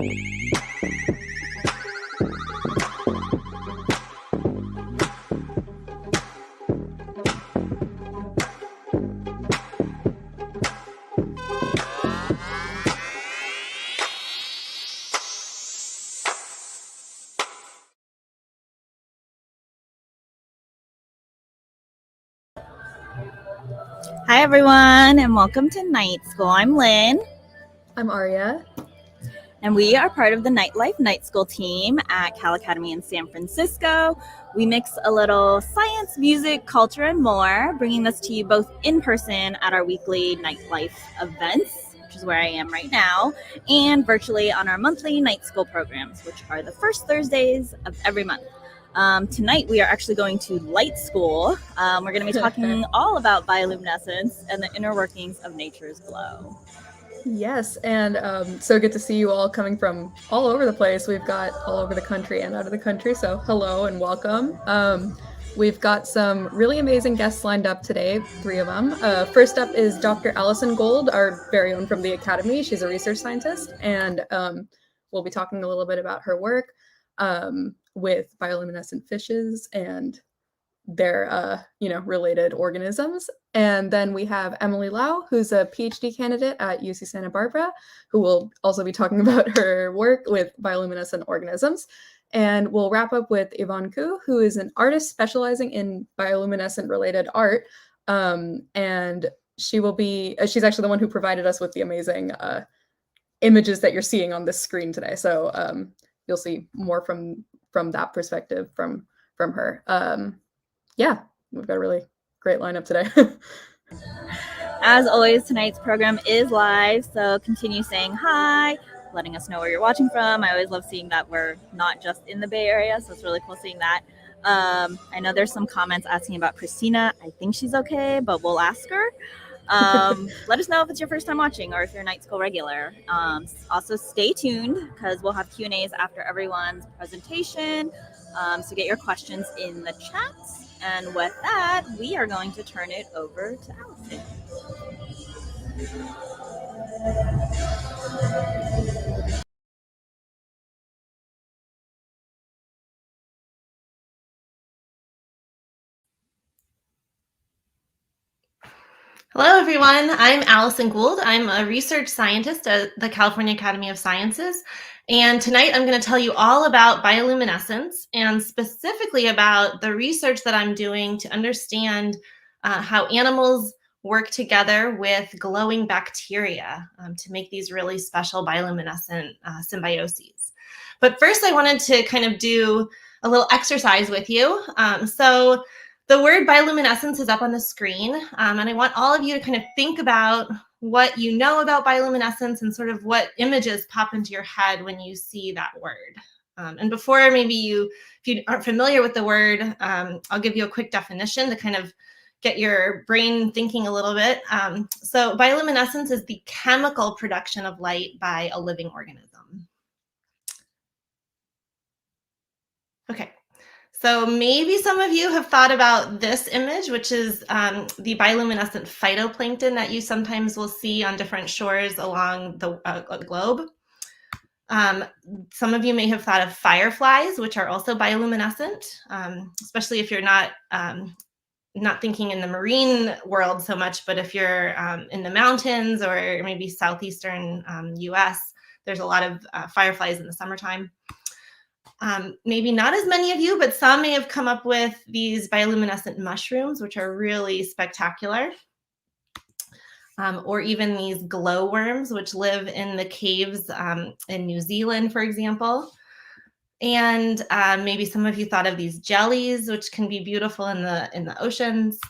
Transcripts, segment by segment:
Hi, everyone, and welcome to Night School. I'm Lynn. I'm Aria. And we are part of the Nightlife Night School team at Cal Academy in San Francisco. We mix a little science, music, culture, and more, bringing this to you both in person at our weekly Nightlife events, which is where I am right now, and virtually on our monthly Night School programs, which are the first Thursdays of every month. Tonight, we are actually going to LightSchool. We're going to be talking all about bioluminescence and the inner workings of nature's glow. Yes, and so good to see you all coming from all over the place. We've got all over the country and out of the country, so hello and welcome. We've got some really amazing guests lined up today, 3 of them. First up is Dr. Allison Gold, our very own from the Academy. She's a research scientist, and we'll be talking a little bit about her work with bioluminescent fishes and their related organisms. And then we have Emily Lau, who's a PhD candidate at UC Santa Barbara, who will also be talking about her work with bioluminescent organisms. And we'll wrap up with Iyvone Khoo, who is an artist specializing in bioluminescent related art. And she will be, she's actually the one who provided us with the amazing images that you're seeing on this screen today. So you'll see more from that perspective from her. Yeah, we've got a really great lineup today. As always, tonight's program is live, so continue saying hi, letting us know where you're watching from. I always love seeing that we're not just in the Bay Area, so it's really cool seeing that. I know there's some comments asking about Christina. I think she's okay, but we'll ask her. Let us know if it's your first time watching or if you're a Night School regular. Also, stay tuned because we'll have Q&As after everyone's presentation. So get your questions in the chat. And with that, we are going to turn it over to Allison. Hello, everyone. I'm Allison Gould. I'm a research scientist at the California Academy of Sciences. And tonight I'm going to tell you all about bioluminescence and specifically about the research that I'm doing to understand how animals work together with glowing bacteria to make these really special bioluminescent symbioses. But first I wanted to kind of do a little exercise with you. So the word bioluminescence is up on the screen, and I want all of you to kind of think about what you know about bioluminescence and sort of what images pop into your head when you see that word. And before maybe if you aren't familiar with the word, I'll give you a quick definition to kind of get your brain thinking a little bit. So bioluminescence is the chemical production of light by a living organism. Okay. So maybe some of you have thought about this image, which is the bioluminescent phytoplankton that you sometimes will see on different shores along the globe. Some of you may have thought of fireflies, which are also bioluminescent, especially if you're not thinking in the marine world so much, but if you're in the mountains or maybe southeastern US, there's a lot of fireflies in the summertime. Maybe not as many of you, but some may have come up with these bioluminescent mushrooms, which are really spectacular. Or even these glowworms, which live in the caves in New Zealand, for example. And maybe some of you thought of these jellies, which can be beautiful in the oceans.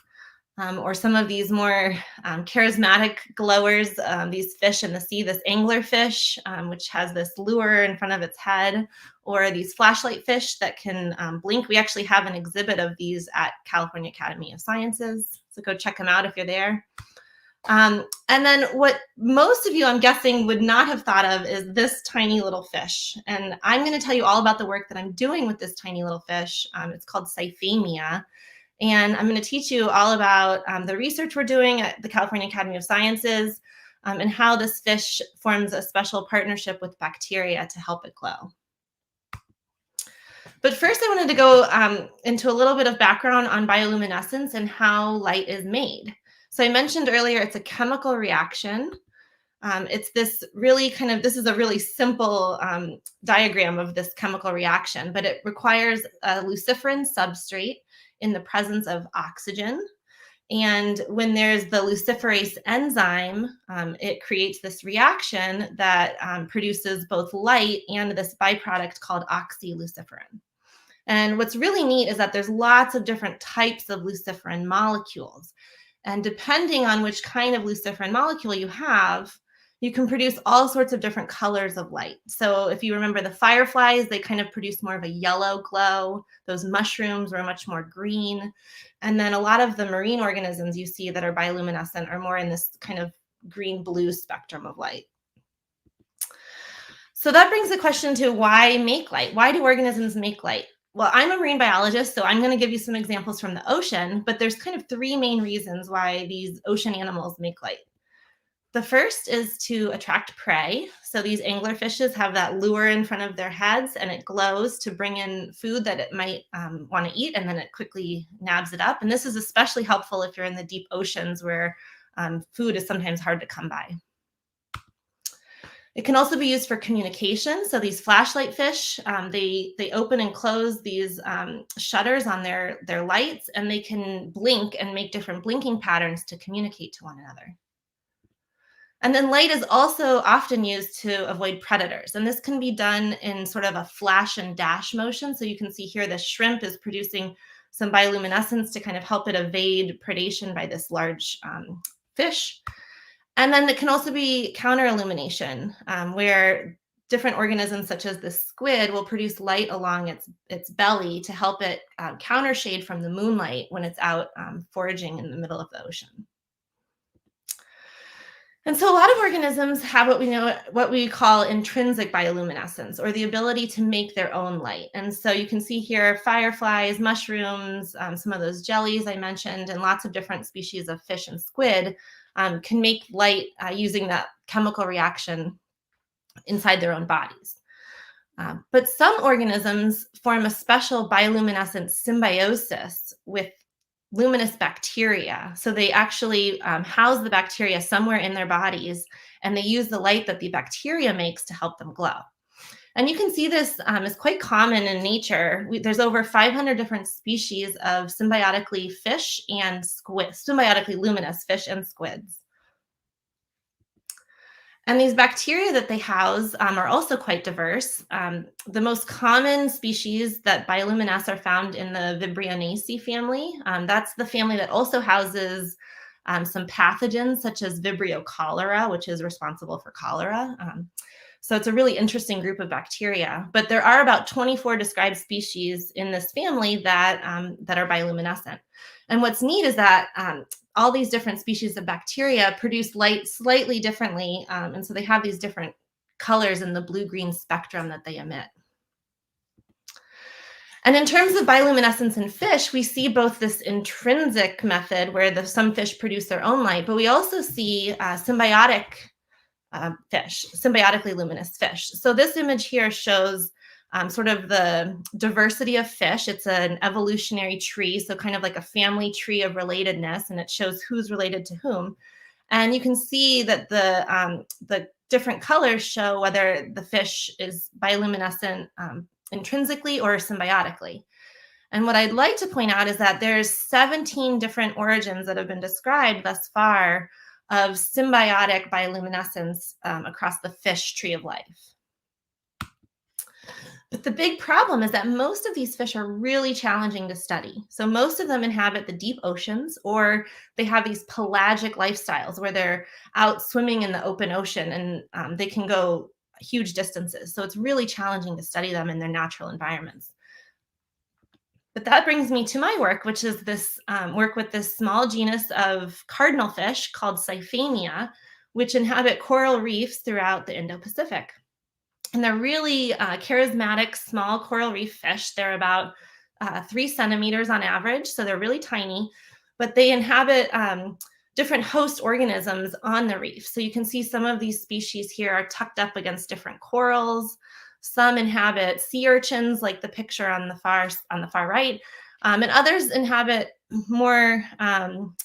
Or some of these more charismatic glowers, these fish in the sea, this anglerfish, which has this lure in front of its head, or these flashlight fish that can blink. We actually have an exhibit of these at California Academy of Sciences, so go check them out if you're there. And then what most of you, I'm guessing, would not have thought of is this tiny little fish. And I'm going to tell you all about the work that I'm doing with this tiny little fish. It's called Cyphamia. And I'm going to teach you all about the research we're doing at the California Academy of Sciences, and how this fish forms a special partnership with bacteria to help it glow. But first, I wanted to go into a little bit of background on bioluminescence and how light is made. So I mentioned earlier, it's a chemical reaction. It's this really this is a really simple diagram of this chemical reaction, but it requires a luciferin substrate in the presence of oxygen. And when there's the luciferase enzyme, it creates this reaction that produces both light and this byproduct called oxyluciferin. And what's really neat is that there's lots of different types of luciferin molecules. And depending on which kind of luciferin molecule you have, you can produce all sorts of different colors of light. So if you remember the fireflies, they kind of produce more of a yellow glow. Those mushrooms were much more green. And then a lot of the marine organisms you see that are bioluminescent are more in this kind of green-blue spectrum of light. So that brings the question to why make light? Why do organisms make light? Well, I'm a marine biologist, so I'm going to give you some examples from the ocean, but there's kind of three main reasons why these ocean animals make light. The first is to attract prey. So these anglerfishes have that lure in front of their heads, and it glows to bring in food that it might want to eat, and then it quickly nabs it up. And this is especially helpful if you're in the deep oceans where food is sometimes hard to come by. It can also be used for communication. So these flashlight fish, they open and close these shutters on their lights, and they can blink and make different blinking patterns to communicate to one another. And then light is also often used to avoid predators. And this can be done in sort of a flash and dash motion. So you can see here the shrimp is producing some bioluminescence to kind of help it evade predation by this large fish. And then it can also be counter illumination, where different organisms such as the squid will produce light along its belly to help it counter shade from the moonlight when it's out foraging in the middle of the ocean. And so a lot of organisms have what we call intrinsic bioluminescence, or the ability to make their own light. And so you can see here fireflies, mushrooms, some of those jellies I mentioned, and lots of different species of fish and squid can make light using that chemical reaction inside their own bodies. But some organisms form a special bioluminescent symbiosis with luminous bacteria. So they actually house the bacteria somewhere in their bodies, and they use the light that the bacteria makes to help them glow. And you can see this is quite common in nature. There's over 500 different species of symbiotically luminous fish and squids. And these bacteria that they house are also quite diverse. The most common species that bioluminesce are found in the Vibrionaceae family. That's the family that also houses some pathogens such as Vibrio cholera, which is responsible for cholera. So it's a really interesting group of bacteria. But there are about 24 described species in this family that are bioluminescent. And what's neat is that all these different species of bacteria produce light slightly differently. And so they have these different colors in the blue-green spectrum that they emit. And in terms of bioluminescence in fish, we see both this intrinsic method where some fish produce their own light, but we also see symbiotic fish, symbiotically luminous fish. So this image here shows sort of the diversity of fish. It's an evolutionary tree, so kind of like a family tree of relatedness, and it shows who's related to whom. And you can see that the different colors show whether the fish is bioluminescent intrinsically or symbiotically. And what I'd like to point out is that there's 17 different origins that have been described thus far of symbiotic bioluminescence across the fish tree of life. But the big problem is that most of these fish are really challenging to study. So most of them inhabit the deep oceans, or they have these pelagic lifestyles where they're out swimming in the open ocean, and they can go huge distances. So it's really challenging to study them in their natural environments. But that brings me to my work, which is this work with this small genus of cardinal fish called Siphonia, which inhabit coral reefs throughout the Indo-Pacific. And they're really charismatic, small coral reef fish. They're about 3 centimeters on average, so they're really tiny. But they inhabit different host organisms on the reef. So you can see some of these species here are tucked up against different corals. Some inhabit sea urchins, like the picture on the far right, and others inhabit more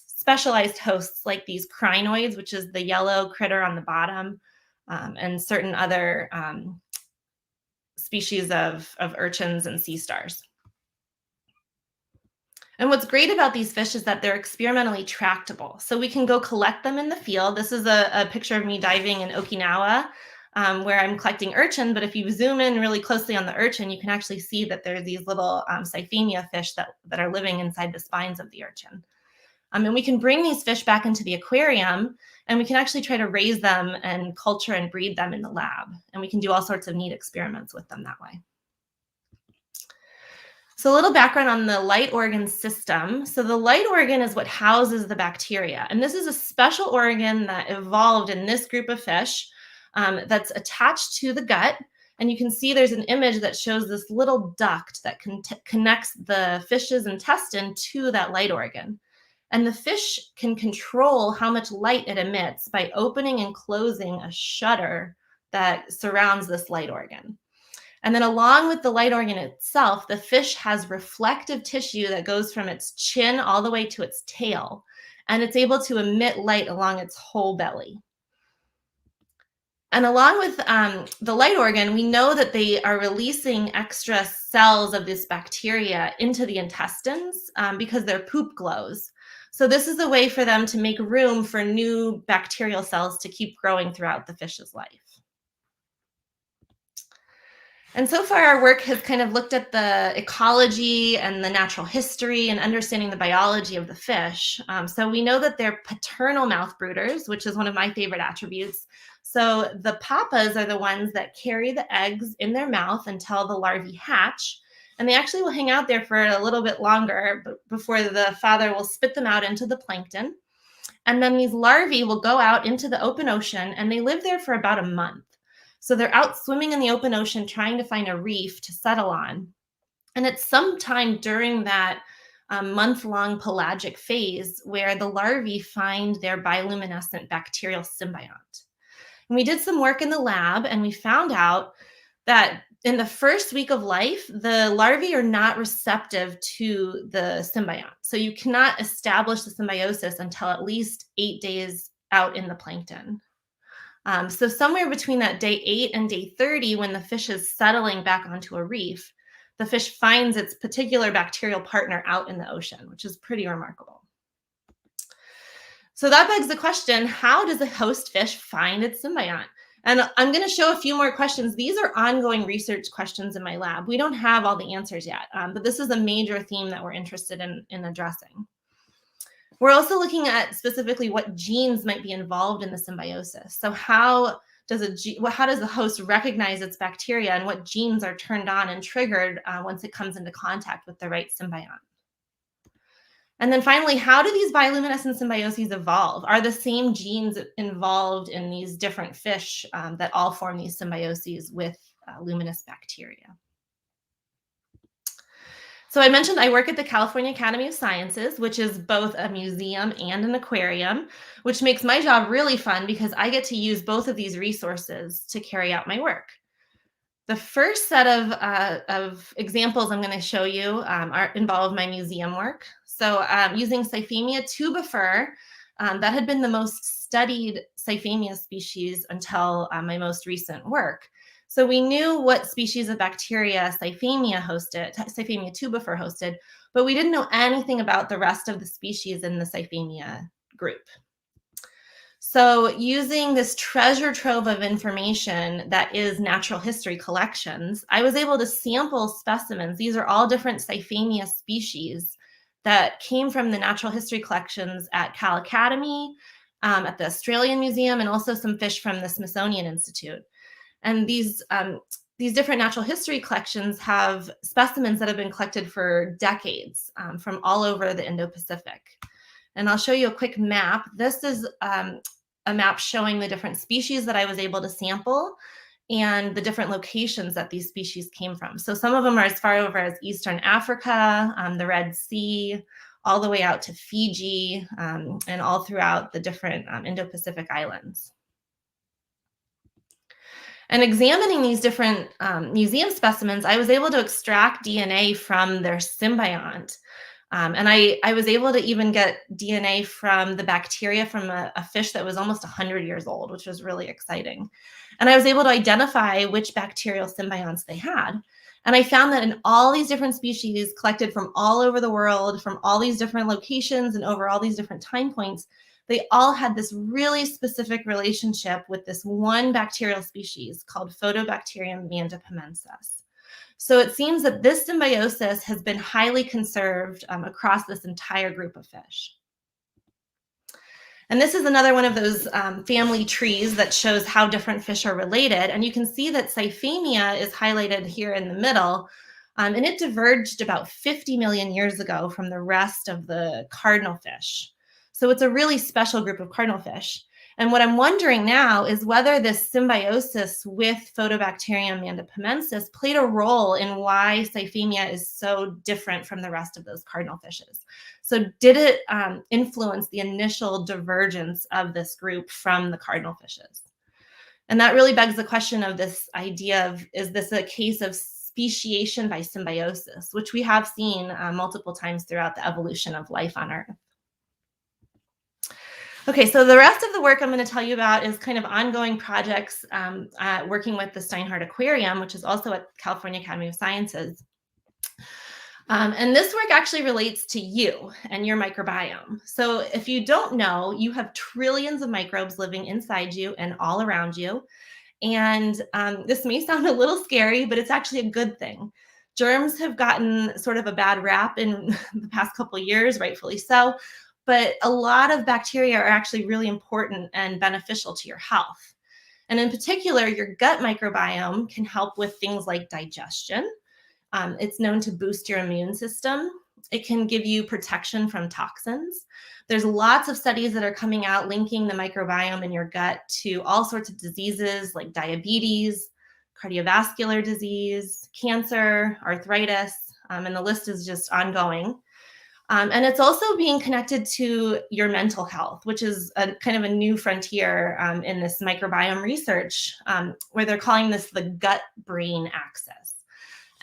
specialized hosts, like these crinoids, which is the yellow critter on the bottom, and certain other species of urchins and sea stars. And what's great about these fish is that they're experimentally tractable. So we can go collect them in the field. This is a picture of me diving in Okinawa, where I'm collecting urchin. But if you zoom in really closely on the urchin, you can actually see that there are these little Syphemia fish that are living inside the spines of the urchin. And we can bring these fish back into the aquarium, and we can actually try to raise them and culture and breed them in the lab. And we can do all sorts of neat experiments with them that way. So a little background on the light organ system. So the light organ is what houses the bacteria. And this is a special organ that evolved in this group of fish that's attached to the gut. And you can see there's an image that shows this little duct that connects the fish's intestine to that light organ. And the fish can control how much light it emits by opening and closing a shutter that surrounds this light organ. And then along with the light organ itself, the fish has reflective tissue that goes from its chin all the way to its tail. And it's able to emit light along its whole belly. And along with the light organ, we know that they are releasing extra cells of this bacteria into the intestines because their poop glows. So this is a way for them to make room for new bacterial cells to keep growing throughout the fish's life. And so far, our work has kind of looked at the ecology and the natural history and understanding the biology of the fish. So we know that they're paternal mouth brooders, which is one of my favorite attributes. So the papas are the ones that carry the eggs in their mouth until the larvae hatch. And they actually will hang out there for a little bit longer before the father will spit them out into the plankton. And then these larvae will go out into the open ocean, and they live there for about a month. So they're out swimming in the open ocean trying to find a reef to settle on. And it's sometime during that month-long pelagic phase where the larvae find their bioluminescent bacterial symbiont. And we did some work in the lab, and we found out that in the first week of life, the larvae are not receptive to the symbiont. So you cannot establish the symbiosis until at least 8 days out in the plankton. So somewhere between that day 8 and day 30, when the fish is settling back onto a reef, the fish finds its particular bacterial partner out in the ocean, which is pretty remarkable. So that begs the question, how does a host fish find its symbiont? And I'm going to show a few more questions. These are ongoing research questions in my lab. We don't have all the answers yet, but this is a major theme that we're interested in addressing. We're also looking at specifically what genes might be involved in the symbiosis. So how does the host recognize its bacteria, and what genes are turned on and triggered once it comes into contact with the right symbiont? And then finally, how do these bioluminescent symbioses evolve? Are the same genes involved in these different fish that all form these symbioses with luminous bacteria? So I mentioned I work at the California Academy of Sciences, which is both a museum and an aquarium, which makes my job really fun because I get to use both of these resources to carry out my work. The first set of examples I'm going to show you involve my museum work. So using Syphemia tubifer, that had been the most studied Syphemia species until my most recent work. So we knew what species of bacteria Syphemia tubifer hosted, but we didn't know anything about the rest of the species in the Syphemia group. So using this treasure trove of information that is natural history collections, I was able to sample specimens. These are all different Syphemia species that came from the natural history collections at Cal Academy, at the Australian Museum, and also some fish from the Smithsonian Institute. And these different natural history collections have specimens that have been collected for decades from all over the Indo-Pacific. And I'll show you a quick map. This is a map showing the different species that I was able to sample and the different locations that these species came from. So some of them are as far over as Eastern Africa, the Red Sea, all the way out to Fiji, and all throughout the different Indo-Pacific islands. And examining these different museum specimens, I was able to extract DNA from their symbiont. And I was able to even get DNA from the bacteria from a fish that was almost 100 years old, which was really exciting. And I was able to identify which bacterial symbionts they had. And I found that in all these different species collected from all over the world, from all these different locations and over all these different time points, they all had this really specific relationship with this one bacterial species called Photobacterium mandapomensis. So it seems that this symbiosis has been highly conserved across this entire group of fish. And this is another one of those family trees that shows how different fish are related. And you can see that Syphemia is highlighted here in the middle. And it diverged about 50 million years ago from the rest of the cardinal fish. So it's a really special group of cardinal fish. And what I'm wondering now is whether this symbiosis with Photobacterium mandapomensis played a role in why Syphemia is so different from the rest of those cardinal fishes. So did it influence the initial divergence of this group from the cardinal fishes? And that really begs the question of this idea of, is this a case of speciation by symbiosis, which we have seen multiple times throughout the evolution of life on Earth. Okay, so the rest of the work I'm going to tell you about is kind of ongoing projects working with the Steinhardt Aquarium, which is also at California Academy of Sciences. And this work actually relates to you and your microbiome. So if you don't know, you have trillions of microbes living inside you and all around you. And this may sound a little scary, but it's actually a good thing. Germs have gotten sort of a bad rap in the past couple of years, rightfully so. But a lot of bacteria are actually really important and beneficial to your health. And in particular, your gut microbiome can help with things like digestion. It's known to boost your immune system. It can give you protection from toxins. There's lots of studies that are coming out linking the microbiome in your gut to all sorts of diseases like diabetes, cardiovascular disease, cancer, arthritis, and the list is just ongoing. And it's also being connected to your mental health, which is a kind of a new frontier in this microbiome research, where they're calling this the gut-brain axis.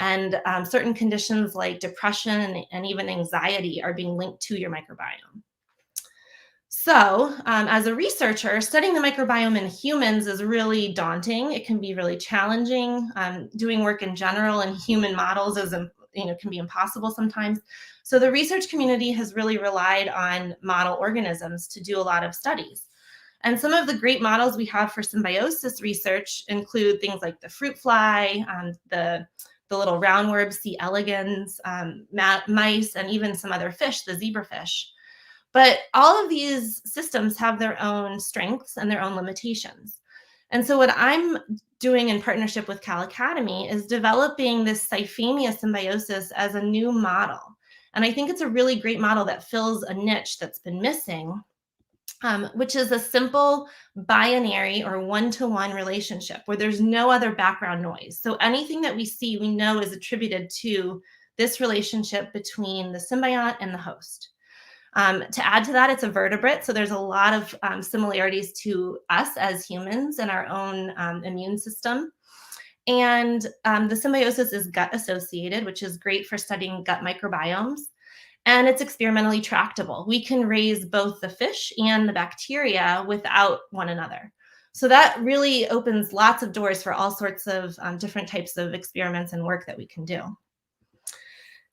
And certain conditions like depression and even anxiety are being linked to your microbiome. So as a researcher, studying the microbiome in humans is really daunting. It can be really challenging. Doing work in general in human models is, can be impossible sometimes. So the research community has really relied on model organisms to do a lot of studies. And some of the great models we have for symbiosis research include things like the fruit fly, the little roundworm C. elegans, mice, and even some other fish, the zebrafish. But all of these systems have their own strengths and their own limitations. And so what I'm doing in partnership with Cal Academy is developing this Syphemia symbiosis as a new model. And I think it's a really great model that fills a niche that's been missing, which is a simple binary or one-to-one relationship where there's no other background noise. So anything that we see, we know is attributed to this relationship between the symbiont and the host. To add to that, it's a vertebrate. So there's a lot of similarities to us as humans and our own immune system. And the symbiosis is gut associated, which is great for studying gut microbiomes. And it's experimentally tractable. We can raise both the fish and the bacteria without one another. So that really opens lots of doors for all sorts of different types of experiments and work that we can do.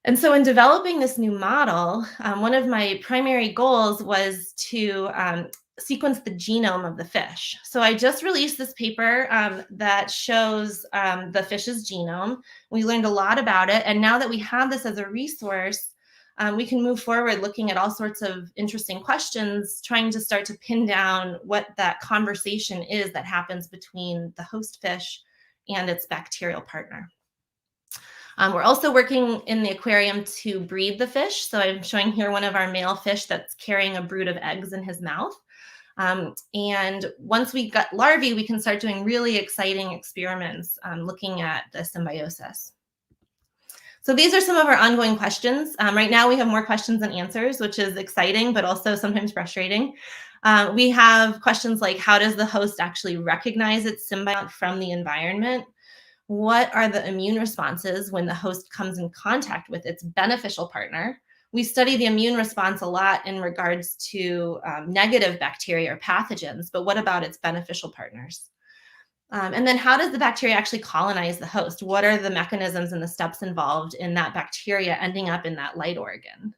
And so in developing this new model, one of my primary goals was to sequence the genome of the fish. So I just released this paper that shows the fish's genome. We learned a lot about it. And now that we have this as a resource, we can move forward looking at all sorts of interesting questions, trying to start to pin down what that conversation is that happens between the host fish and its bacterial partner. We're also working in the aquarium to breed the fish. So I'm showing here one of our male fish that's carrying a brood of eggs in his mouth. And once we got larvae, we can start doing really exciting experiments looking at the symbiosis. So these are some of our ongoing questions. Right now we have more questions than answers, which is exciting, but also sometimes frustrating. We have questions like, how does the host actually recognize its symbiont from the environment? What are the immune responses when the host comes in contact with its beneficial partner? We study the immune response a lot in regards to negative bacteria or pathogens, but what about its beneficial partners? And then how does the bacteria actually colonize the host? What are the mechanisms and the steps involved in that bacteria ending up in that light organ?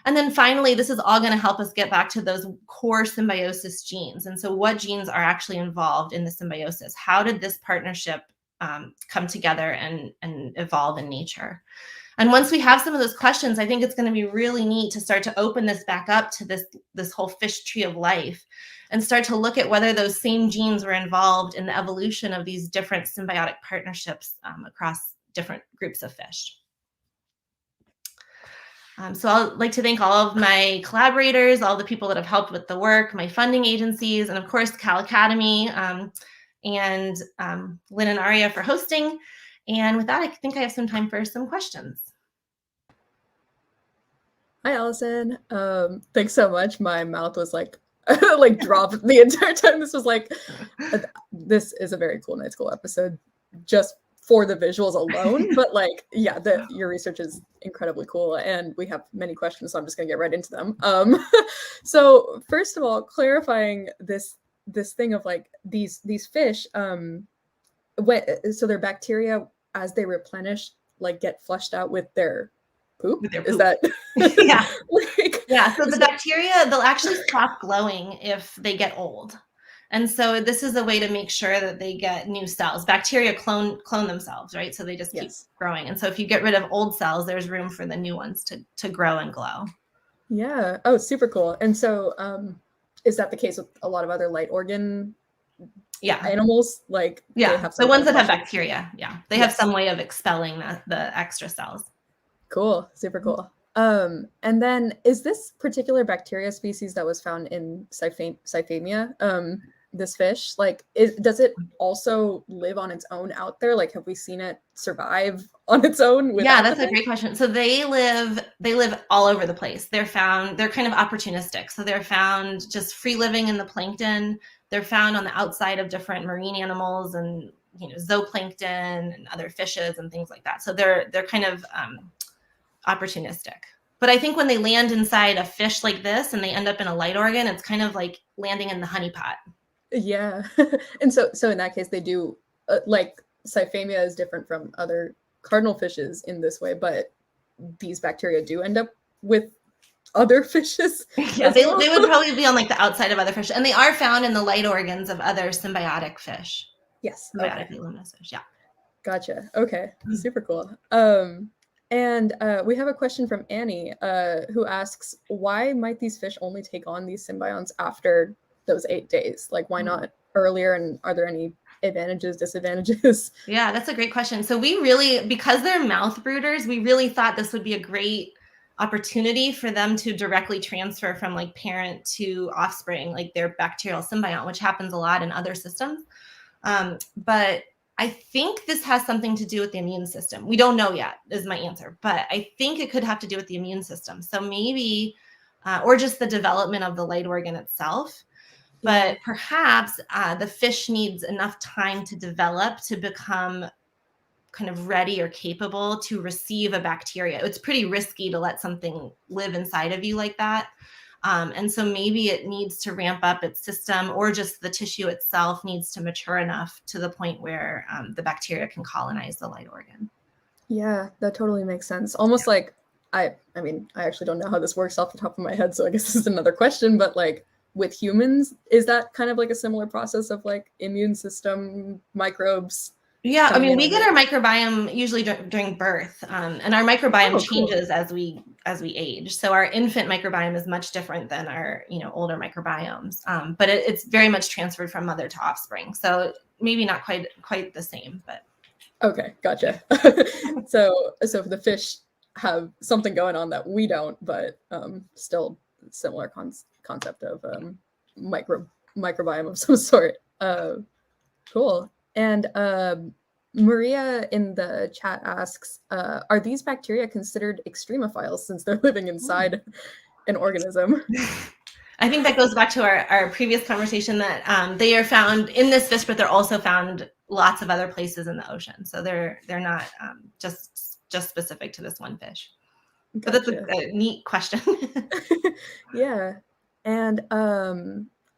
And then finally, this is all going to help us get back to those core symbiosis genes. And so what genes are actually involved in the symbiosis? How did this partnership come together and evolve in nature? And once we have some of those questions, I think it's going to be really neat to start to open this back up to this whole fish tree of life and start to look at whether those same genes were involved in the evolution of these different symbiotic partnerships across different groups of fish. So I'd like to thank all of my collaborators, all the people that have helped with the work, my funding agencies, and of course, Cal Academy and Lynn and Aria for hosting. And with that, I think I have some time for some questions. Hi, Allison. Thanks so much. My mouth was like, like dropped the entire time. This was like, this is a very cool Night School episode just for the visuals alone. But like, yeah, your research is incredibly cool. And we have many questions, so I'm just gonna get right into them. So first of all, clarifying this thing of like these fish, so their bacteria, as they replenish, like get flushed out with their poop? With their poop. Is that yeah. like, Yeah, so the bacteria, they'll actually stop glowing if they get old. And so this is a way to make sure that they get new cells. Bacteria clone themselves, right? So they just keep growing. And so if you get rid of old cells, there's room for the new ones to grow and glow. Yeah. Oh, super cool. And so is that the case with a lot of other light organ animals? Like, yeah, they have the ones that have bacteria. Yeah, they have some way of expelling the extra cells. Cool. Super cool. And then is this particular bacteria species that was found in Syphemia, this fish, like, does it also live on its own out there? Like, have we seen it survive on its own? Yeah, that's a great question. So they live all over the place. They're kind of opportunistic. So they're found just free living in the plankton. They're found on the outside of different marine animals and, zooplankton and other fishes and things like that. So they're kind of opportunistic. But I think when they land inside a fish like this and they end up in a light organ, it's kind of like landing in the honeypot. Yeah. And so in that case, they do like Syphemia is different from other cardinal fishes in this way, but these bacteria do end up with other fishes. Yeah, they would probably be on like the outside of other fish, and they are found in the light organs of other symbiotic fish. Yes. Symbiotic luminous fish. Yeah. Gotcha. Okay. Super cool. And we have a question from Annie, who asks, why might these fish only take on these symbionts after those 8 days? Like, why not earlier? And are there any advantages, disadvantages? Yeah, that's a great question. So because they're mouth brooders, we really thought this would be a great opportunity for them to directly transfer from like parent to offspring, like their bacterial symbiont, which happens a lot in other systems. But I think this has something to do with the immune system. We don't know yet, is my answer, but I think it could have to do with the immune system. So maybe, or just the development of the light organ itself. But perhaps the fish needs enough time to develop to become kind of ready or capable to receive a bacteria. It's pretty risky to let something live inside of you like that. And so maybe it needs to ramp up its system, or just the tissue itself needs to mature enough to the point where the bacteria can colonize the light organ. Yeah, that totally makes sense. Almost like, I mean, I actually don't know how this works off the top of my head, so I guess this is another question, but like with humans, is that kind of like a similar process of like immune system, microbes? Yeah, I mean, we get our microbiome usually during birth, and our microbiome changes as we age. So our infant microbiome is much different than our older microbiomes, but it's very much transferred from mother to offspring. So maybe not quite the same, but okay, gotcha. So the fish have something going on that we don't, but still similar concept of microbiome of some sort. Cool. And Maria in the chat asks, are these bacteria considered extremophiles since they're living inside an organism? I think that goes back to our previous conversation that they are found in this fish, but they're also found lots of other places in the ocean. So they're not just specific to this one fish. Gotcha. But that's a neat question. Yeah. And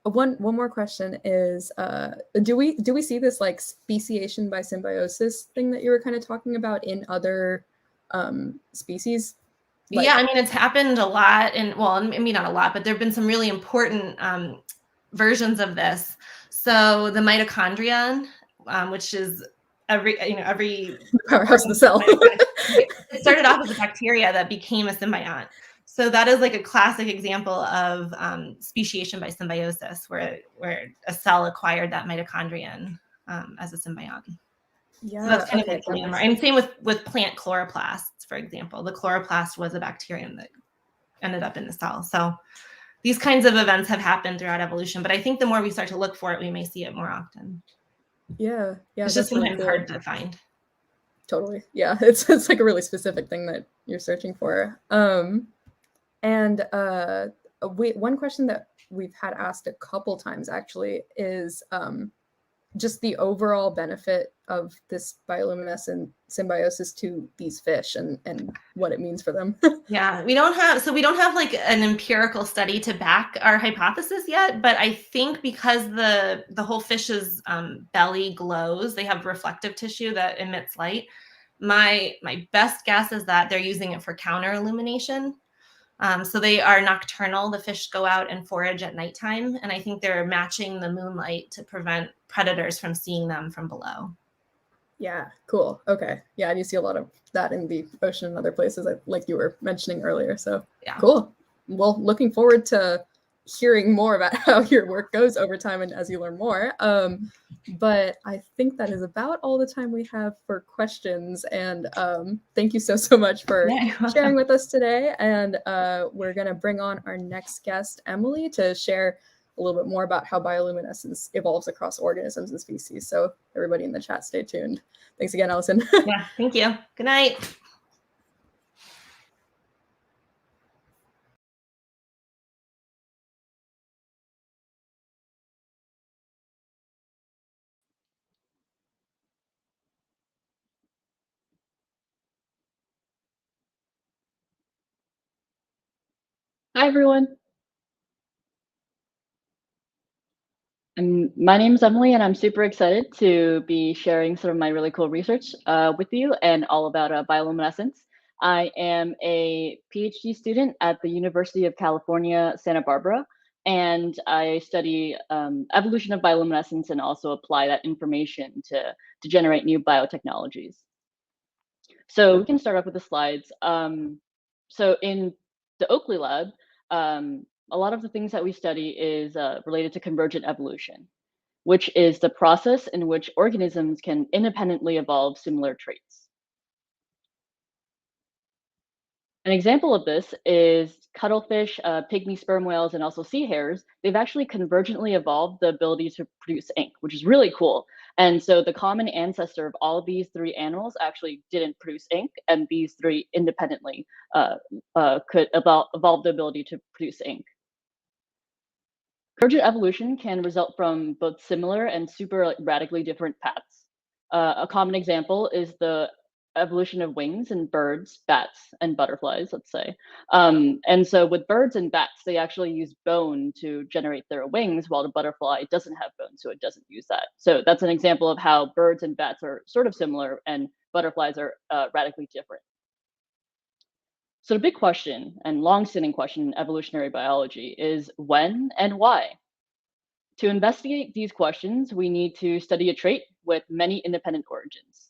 one more question is, do we see this like speciation by symbiosis thing that you were kind of talking about in other species? Like, yeah, I mean, it's happened a lot, and well, I mean, not a lot, but there have been some really important versions of this. So the mitochondria, which is every powerhouse of the cell. It started off as a bacteria that became a symbiont. So that is like a classic example of speciation by symbiosis, where a cell acquired that mitochondrion as a symbiont. Yeah, so that's kind of like the landmark. And same with plant chloroplasts, for example. The chloroplast was a bacterium that ended up in the cell. So these kinds of events have happened throughout evolution, but I think the more we start to look for it, we may see it more often. Yeah, it's just sometimes hard to find. Totally. Yeah, it's like a really specific thing that you're searching for. And one question that we've had asked a couple times actually is just the overall benefit of this bioluminescent symbiosis to these fish and what it means for them. Yeah, we don't have like an empirical study to back our hypothesis yet, but I think because the whole fish's belly glows, they have reflective tissue that emits light. My best guess is that they're using it for counter illumination. So they are nocturnal. The fish go out and forage at nighttime, and I think they're matching the moonlight to prevent predators from seeing them from below. Yeah, cool. Okay. Yeah, and you see a lot of that in the ocean and other places, like you were mentioning earlier. So yeah, cool. Well, looking forward to hearing more about how your work goes over time and as you learn more. But I think that is about all the time we have for questions. And thank you so much for sharing with us today. And we're going to bring on our next guest, Emily, to share a little bit more about how bioluminescence evolves across organisms and species. So everybody in the chat, stay tuned. Thanks again, Allison. Yeah, thank you. Good night. Hi, everyone. My name is Emily, and I'm super excited to be sharing some of my really cool research with you and all about bioluminescence. I am a PhD student at the University of California, Santa Barbara, and I study evolution of bioluminescence and also apply that information to generate new biotechnologies. So we can start off with the slides. So in the Oakley lab, a lot of the things that we study is related to convergent evolution, which is the process in which organisms can independently evolve similar traits. An example of this is cuttlefish, pygmy sperm whales, and also sea hares. They've actually convergently evolved the ability to produce ink, which is really cool. And so the common ancestor of all of these three animals actually didn't produce ink, and these three independently could evolve the ability to produce ink. Convergent evolution can result from both similar and super radically different paths. A common example is the evolution of wings in birds, bats, and butterflies, let's say. And so with birds and bats, they actually use bone to generate their wings, while the butterfly doesn't have bone, so it doesn't use that. So that's an example of how birds and bats are sort of similar and butterflies are radically different. So the big question and long-standing question in evolutionary biology is when and why? To investigate these questions, we need to study a trait with many independent origins.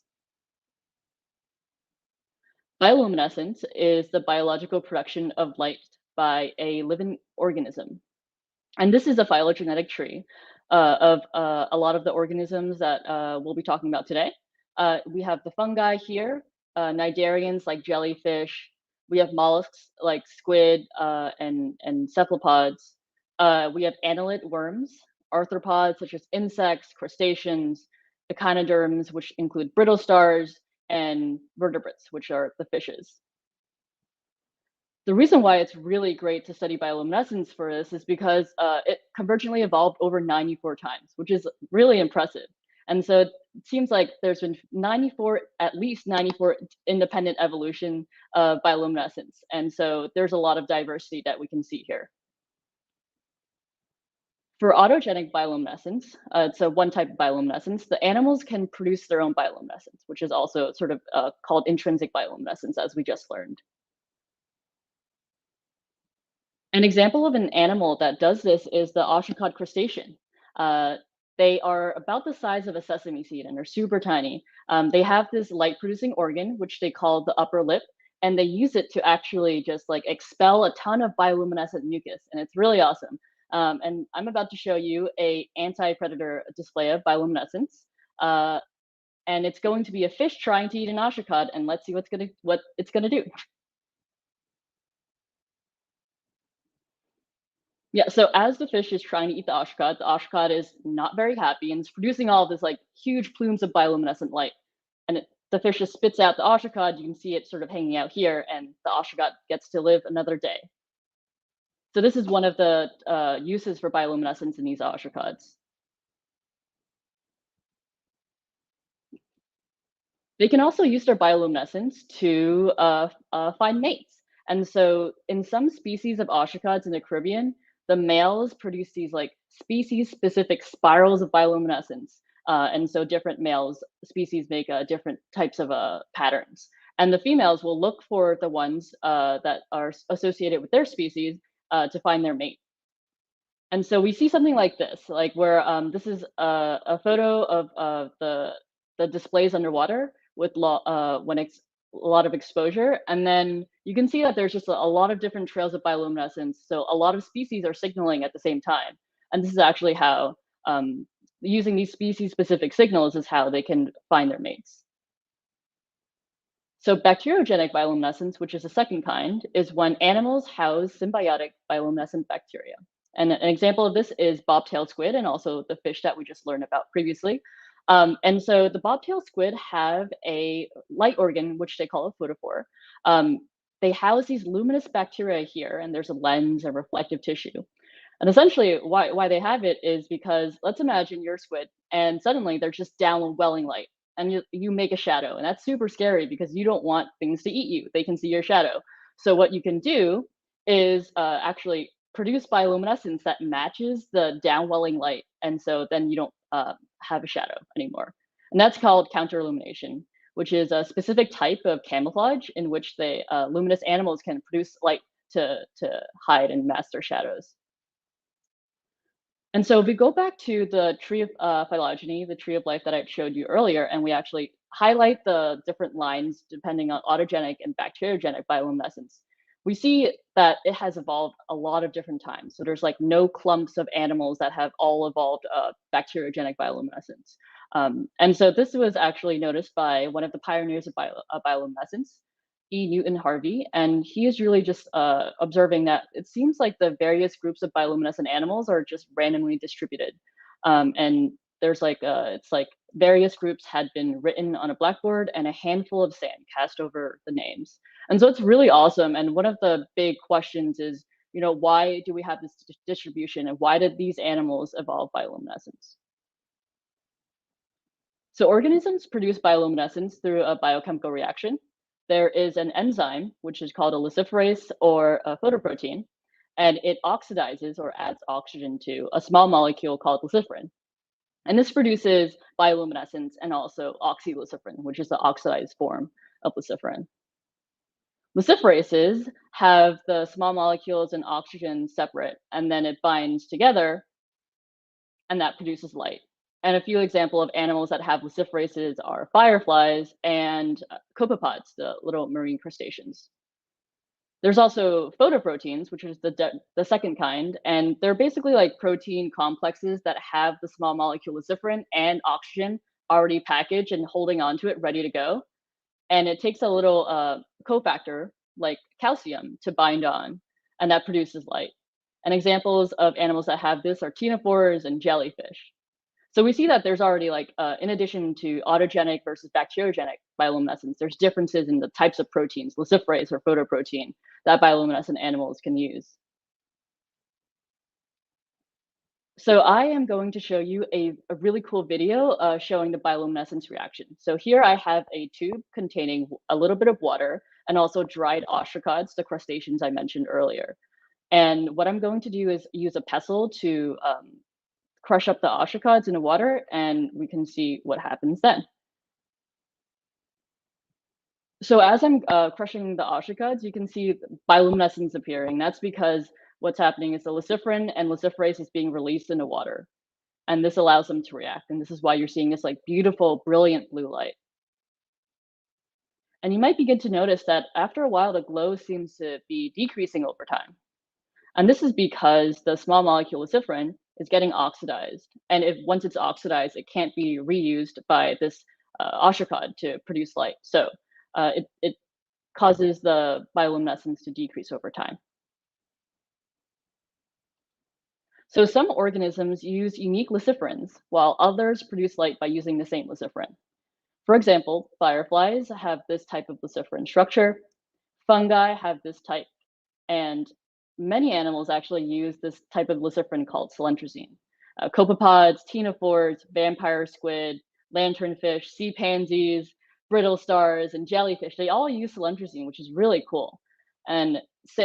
Bioluminescence is the biological production of light by a living organism. And this is a phylogenetic tree of a lot of the organisms that we'll be talking about today. We have the fungi here, cnidarians like jellyfish. We have mollusks like squid and cephalopods. We have annelid worms, arthropods such as insects, crustaceans, echinoderms, which include brittle stars, and vertebrates, which are the fishes. The reason why it's really great to study bioluminescence for this is because it convergently evolved over 94 times, which is really impressive. And so it seems like there's been at least 94 independent evolution of bioluminescence. And so there's a lot of diversity that we can see here. For autogenic bioluminescence, so one type of bioluminescence, the animals can produce their own bioluminescence, which is also sort of called intrinsic bioluminescence, as we just learned. An example of an animal that does this is the ostracod crustacean. They are about the size of a sesame seed and are super tiny. They have this light-producing organ, which they call the upper lip, and they use it to actually just like expel a ton of bioluminescent mucus, and it's really awesome. And I'm about to show you a anti-predator display of bioluminescence. And it's going to be a fish trying to eat an ostracod, and let's see what it's gonna do. Yeah, so as the fish is trying to eat the ostracod is not very happy and it's producing all this like huge plumes of bioluminescent light. And the fish just spits out the ostracod. You can see it sort of hanging out here, and the ostracod gets to live another day. So this is one of the uses for bioluminescence in these ostracods. They can also use their bioluminescence to find mates. And so in some species of ostracods in the Caribbean, the males produce these like species-specific spirals of bioluminescence. And so different species make different types of patterns. And the females will look for the ones that are associated with their species to find their mate. And so we see something like this, like where this is a photo of the displays underwater with when it's a lot of exposure. And then you can see that there's just a lot of different trails of bioluminescence. So a lot of species are signaling at the same time. And this is actually how using these species-specific signals is how they can find their mates. So bacteriogenic bioluminescence, which is the second kind, is when animals house symbiotic bioluminescent bacteria. And an example of this is bobtail squid and also the fish that we just learned about previously. And so the bobtail squid have a light organ, which they call a photophore. They house these luminous bacteria here, and there's a lens and reflective tissue. And essentially why they have it is because let's imagine you're a squid and suddenly there's just downwelling light and you make a shadow. And that's super scary because you don't want things to eat you. They can see your shadow. So what you can do is actually produce bioluminescence that matches the downwelling light. And so then you don't have a shadow anymore. And that's called counterillumination, which is a specific type of camouflage in which luminous animals can produce light to hide and mask their shadows. And so if we go back to the tree of phylogeny, the tree of life that I showed you earlier, and we actually highlight the different lines depending on autogenic and bacteriogenic bioluminescence, we see that it has evolved a lot of different times. So there's like no clumps of animals that have all evolved bacteriogenic bioluminescence. And so this was actually noticed by one of the pioneers of bioluminescence, E. Newton Harvey, and he is really just observing that it seems like the various groups of bioluminescent animals are just randomly distributed. And there's like, it's like various groups had been written on a blackboard and a handful of sand cast over the names. And so it's really awesome. And one of the big questions is, you know, why do we have this distribution and why did these animals evolve bioluminescence? So organisms produce bioluminescence through a biochemical reaction. There is an enzyme, which is called a luciferase or a photoprotein, and it oxidizes or adds oxygen to a small molecule called luciferin. And this produces bioluminescence and also oxyluciferin, which is the oxidized form of luciferin. Luciferases have the small molecules and oxygen separate, and then it binds together, and that produces light. And a few examples of animals that have luciferases are fireflies and copepods, the little marine crustaceans. There's also photoproteins, which is the second kind, and they're basically like protein complexes that have the small molecule luciferin and oxygen already packaged and holding onto it, ready to go. And it takes a little cofactor like calcium to bind on, and that produces light. And examples of animals that have this are ctenophores and jellyfish. So we see that there's already like, in addition to autogenic versus bacteriogenic bioluminescence, there's differences in the types of proteins, luciferase or photoprotein, that bioluminescent animals can use. So I am going to show you a really cool video showing the bioluminescence reaction. So here I have a tube containing a little bit of water and also dried ostracods, the crustaceans I mentioned earlier. And what I'm going to do is use a pestle to crush up the ostracods in the water, and we can see what happens then. So as I'm crushing the ostracods, you can see bioluminescence appearing. That's because what's happening is the luciferin and luciferase is being released in the water, and this allows them to react. And this is why you're seeing this like beautiful, brilliant blue light. And you might begin to notice that after a while, the glow seems to be decreasing over time. And this is because the small molecule luciferin is getting oxidized. And once it's oxidized, it can't be reused by this ostracod to produce light. So it causes the bioluminescence to decrease over time. So some organisms use unique luciferins, while others produce light by using the same luciferin. For example, fireflies have this type of luciferin structure, fungi have this type, and many animals actually use this type of luciferin called cylindrazine. Copepods, ctenophores, vampire squid, lanternfish, sea pansies, brittle stars, and jellyfish, they all use cylindrazine, which is really cool. And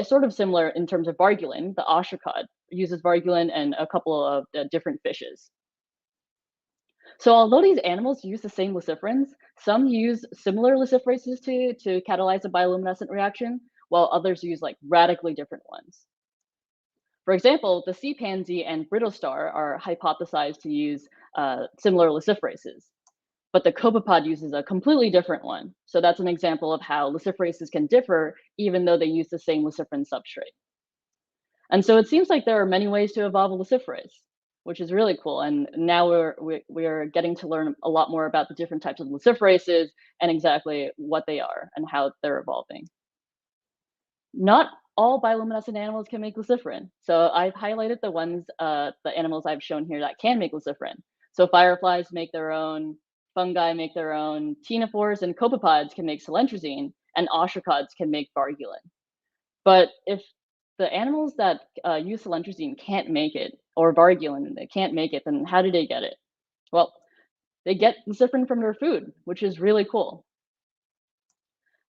sort of similar in terms of vargulin, the ostracod uses vargulin and a couple of different fishes. So although these animals use the same luciferins, some use similar luciferases to catalyze a bioluminescent reaction, while others use like radically different ones. For example, the sea pansy and brittle star are hypothesized to use similar luciferases, but the copepod uses a completely different one. So that's an example of how luciferases can differ even though they use the same luciferin substrate. And so it seems like there are many ways to evolve a luciferase, which is really cool. And now we're getting to learn a lot more about the different types of luciferases and exactly what they are and how they're evolving. Not all bioluminescent animals can make luciferin. So I've highlighted the ones, the animals I've shown here that can make luciferin. So fireflies make their own, fungi make their own, ctenophores and copepods can make cylindrazine, and ostracods can make vargulin. But if the animals that use cylindrazine can't make it, or vargulin, they can't make it, then how do they get it? Well, they get luciferin from their food, which is really cool.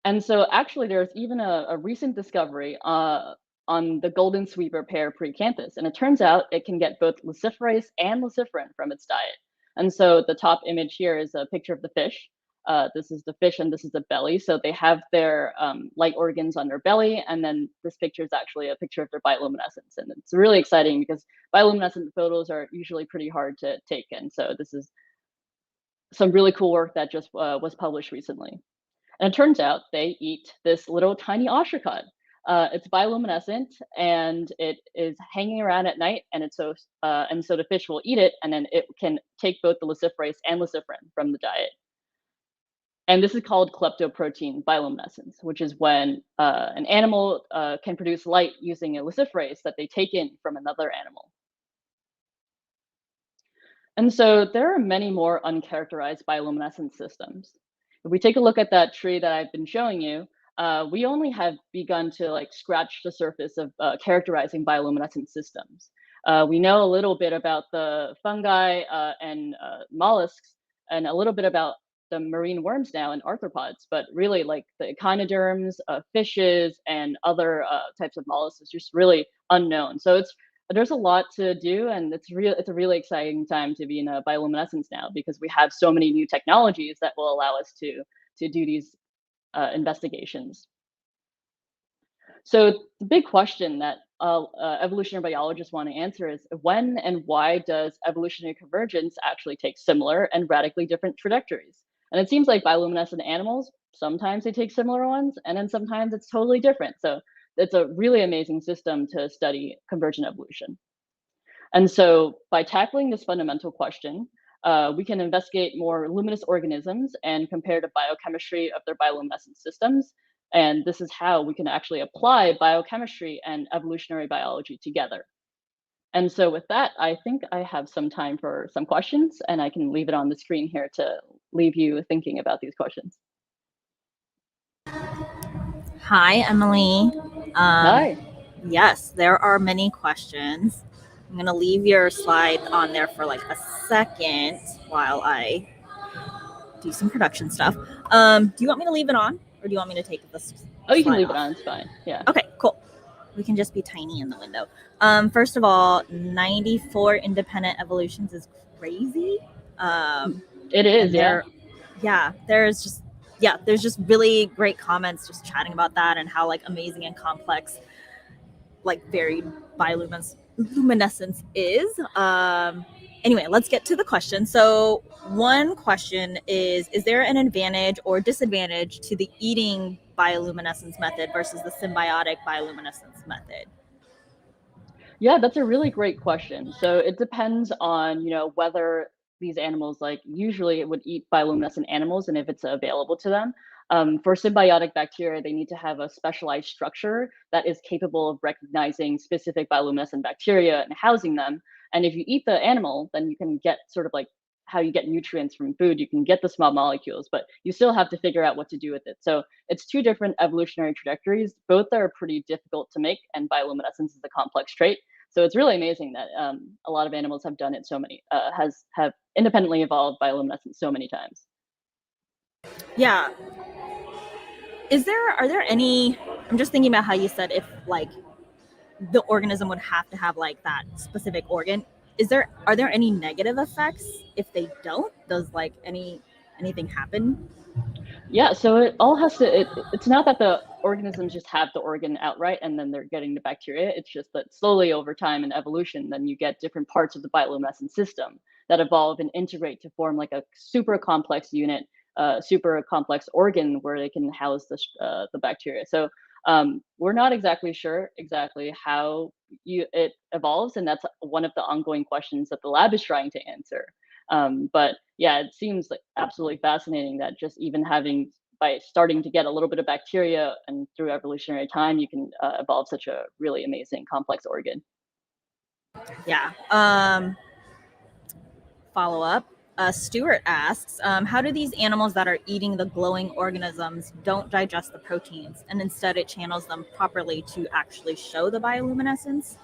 And so actually there's even a recent discovery on the golden sweeper pear precanthus. And it turns out it can get both luciferase and luciferin from its diet. And so the top image here is a picture of the fish. This is the fish and this is the belly. So they have their light organs on their belly. And then this picture is actually a picture of their bioluminescence. And it's really exciting because bioluminescent photos are usually pretty hard to take. And so this is some really cool work that just was published recently. And it turns out they eat this little tiny ostracod. It's bioluminescent and it is hanging around at night, and so the fish will eat it, and then it can take both the luciferase and luciferin from the diet. And this is called kleptoprotein bioluminescence, which is when an animal can produce light using a luciferase that they take in from another animal. And so there are many more uncharacterized bioluminescent systems. If we take a look at that tree that I've been showing you, we only have begun to like scratch the surface of characterizing bioluminescent systems. We know a little bit about the fungi and mollusks, and a little bit about the marine worms now and arthropods, but really like the echinoderms, fishes, and other types of mollusks is just really unknown. So there's a lot to do, and it's a really exciting time to be in bioluminescence now, because we have so many new technologies that will allow us to do these investigations. So the big question that evolutionary biologists want to answer is, when and why does evolutionary convergence actually take similar and radically different trajectories? And it seems like bioluminescent animals, sometimes they take similar ones, and then sometimes it's totally different. So it's a really amazing system to study convergent evolution. And so by tackling this fundamental question, we can investigate more luminous organisms and compare the biochemistry of their bioluminescent systems. And this is how we can actually apply biochemistry and evolutionary biology together. And so with that, I think I have some time for some questions, and I can leave it on the screen here to leave you thinking about these questions. Hi, Emily. Hi. Yes, there are many questions. I'm going to leave your slide on there for like a second while I do some production stuff. Do you want me to leave it on, or do you want me to take this? Oh, you can slide leave off? it on. It's fine. Yeah. Okay, cool. We can just be tiny in the window. First of all, 94 independent evolutions is crazy. It is, yeah. There's just really great comments just chatting about that and how like amazing and complex like varied bioluminescence is. Anyway, let's get to the question. So one question is there an advantage or disadvantage to the eating bioluminescence method versus the symbiotic bioluminescence method? Yeah, that's a really great question. So it depends on, whether these animals, like usually it would eat bioluminescent animals and if it's available to them. For symbiotic bacteria, they need to have a specialized structure that is capable of recognizing specific bioluminescent bacteria and housing them. And if you eat the animal, then you can get sort of like how you get nutrients from food. You can get the small molecules, but you still have to figure out what to do with it. So it's two different evolutionary trajectories. Both are pretty difficult to make, and bioluminescence is a complex trait. So it's really amazing that a lot of animals have done it have independently evolved bioluminescence so many times. Yeah. Are there any, I'm just thinking about how you said if like the organism would have to have like that specific organ. Are there any negative effects if they don't? Does like anything happen? Yeah, so it all has to. It's not that the organisms just have the organ outright and then they're getting the bacteria. It's just that slowly over time in evolution, then you get different parts of the bioluminescent system that evolve and integrate to form like a super complex unit, super complex organ where they can house the bacteria. So we're not exactly sure exactly how it evolves, and that's one of the ongoing questions that the lab is trying to answer. But yeah, it seems like absolutely fascinating that just even having by starting to get a little bit of bacteria and through evolutionary time, you can evolve such a really amazing complex organ. Yeah. Follow up. Stuart asks, how do these animals that are eating the glowing organisms don't digest the proteins and instead it channels them properly to actually show the bioluminescence?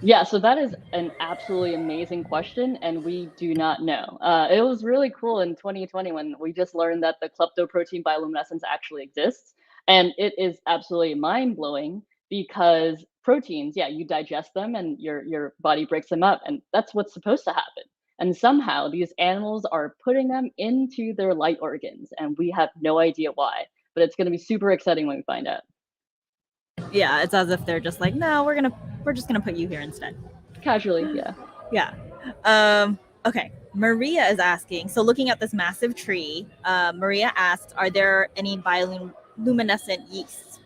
Yeah, so that is an absolutely amazing question, and we do not know. It was really cool in 2020 when we just learned that the kleptoprotein bioluminescence actually exists, and it is absolutely mind blowing because proteins, yeah, you digest them and your body breaks them up, and that's what's supposed to happen. And somehow these animals are putting them into their light organs, and we have no idea why. But it's going to be super exciting when we find out. Yeah, it's as if they're just like, no, we're just gonna put you here instead. Casually, yeah. Yeah. Okay. Maria is asking. So, looking at this massive tree, Maria asks, "Are there any bioluminescent yeasts?"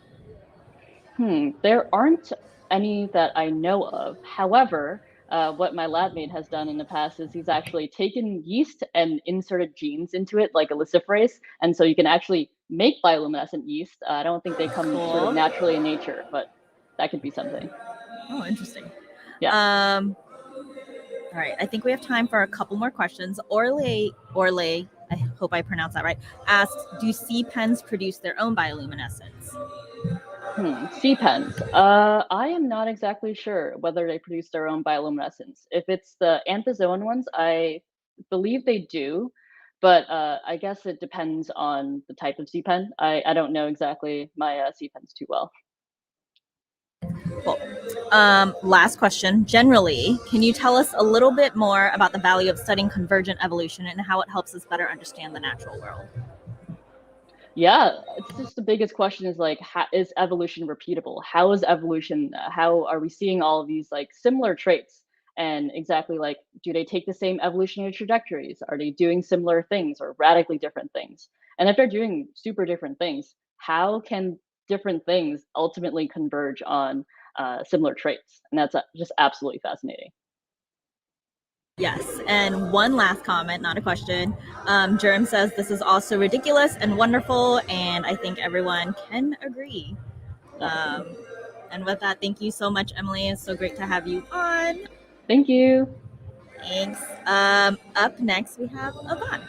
There aren't any that I know of. However, what my lab mate has done in the past is he's actually taken yeast and inserted genes into it, like a luciferase, and so you can actually make bioluminescent yeast. I don't think they come sort of Cool. naturally in nature, but that could be something. Oh, interesting. Yeah. All right. I think we have time for a couple more questions. Orle, I hope I pronounced that right, asks, "Do sea pens produce their own bioluminescence?" Sea pens. I am not exactly sure whether they produce their own bioluminescence. If it's the anthozoan ones, I believe they do, but I guess it depends on the type of sea pen. I don't know exactly my sea pens too well. Cool. Last question. Generally, can you tell us a little bit more about the value of studying convergent evolution and how it helps us better understand the natural world? Yeah, it's just the biggest question is like, is evolution repeatable? How is evolution? How are we seeing all of these like similar traits? And exactly like, do they take the same evolutionary trajectories? Are they doing similar things or radically different things? And if they're doing super different things, how can different things ultimately converge on similar traits? And that's just absolutely fascinating. Yes. And one last comment, not a question. Jerem says this is also ridiculous and wonderful, and I think everyone can agree. Awesome. And with that, thank you so much, Emily. It's so great to have you on. Thank you. Thanks. Up next, we have Yvonne.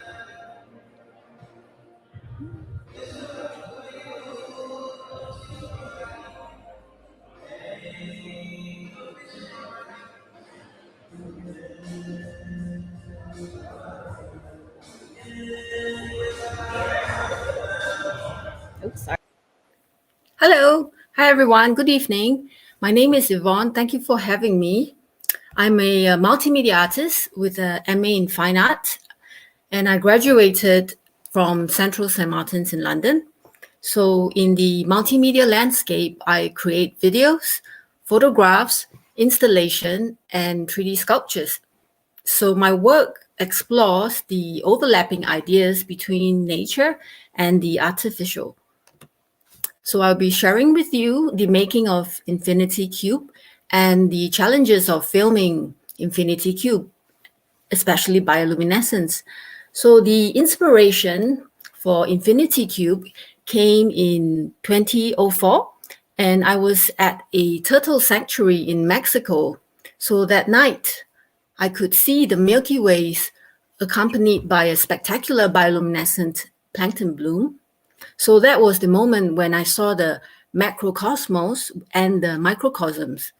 Oops, sorry. Hello. Hi, everyone. Good evening. My name is Yvonne. Thank you for having me. I'm a multimedia artist with an MA in Fine Art, and I graduated from Central St. Martin's in London. So in the multimedia landscape, I create videos, photographs, installation, and 3D sculptures. So my work explores the overlapping ideas between nature and the artificial. So I'll be sharing with you the making of Infinity Cube and the challenges of filming Infinity Cube, especially bioluminescence. So the inspiration for Infinity Cube came in 2004, and I was at a turtle sanctuary in Mexico. So that night, I could see the Milky Ways accompanied by a spectacular bioluminescent plankton bloom. So that was the moment when I saw the macrocosmos and the microcosms.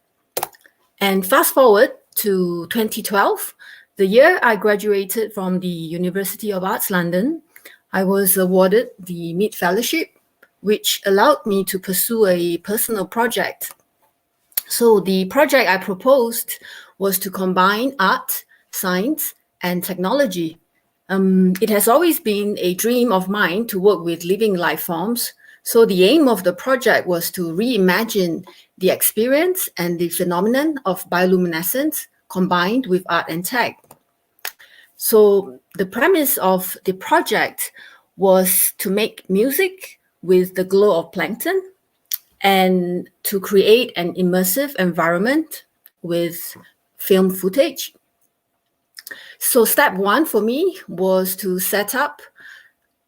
And fast forward to 2012, the year I graduated from the University of Arts London, I was awarded the Mead Fellowship, which allowed me to pursue a personal project. So the project I proposed was to combine art, science, and technology. It has always been a dream of mine to work with living life forms. So the aim of the project was to reimagine the experience and the phenomenon of bioluminescence combined with art and tech. So the premise of the project was to make music with the glow of plankton and to create an immersive environment with film footage. So step one for me was to set up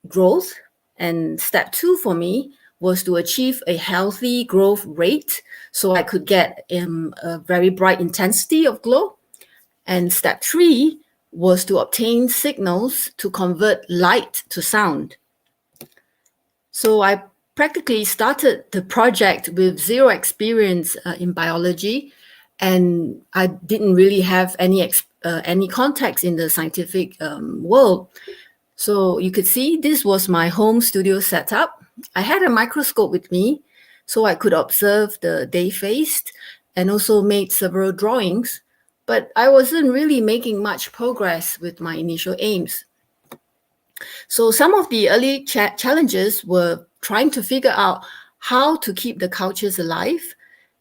growth, and step two for me was to achieve a healthy growth rate so I could get a very bright intensity of glow. And step three was to obtain signals to convert light to sound. So I practically started the project with zero experience in biology, and I didn't really have any context in the scientific world. So you could see this was my home studio setup. I had a microscope with me so I could observe the day phase and also made several drawings, but I wasn't really making much progress with my initial aims. So some of the early challenges were trying to figure out how to keep the cultures alive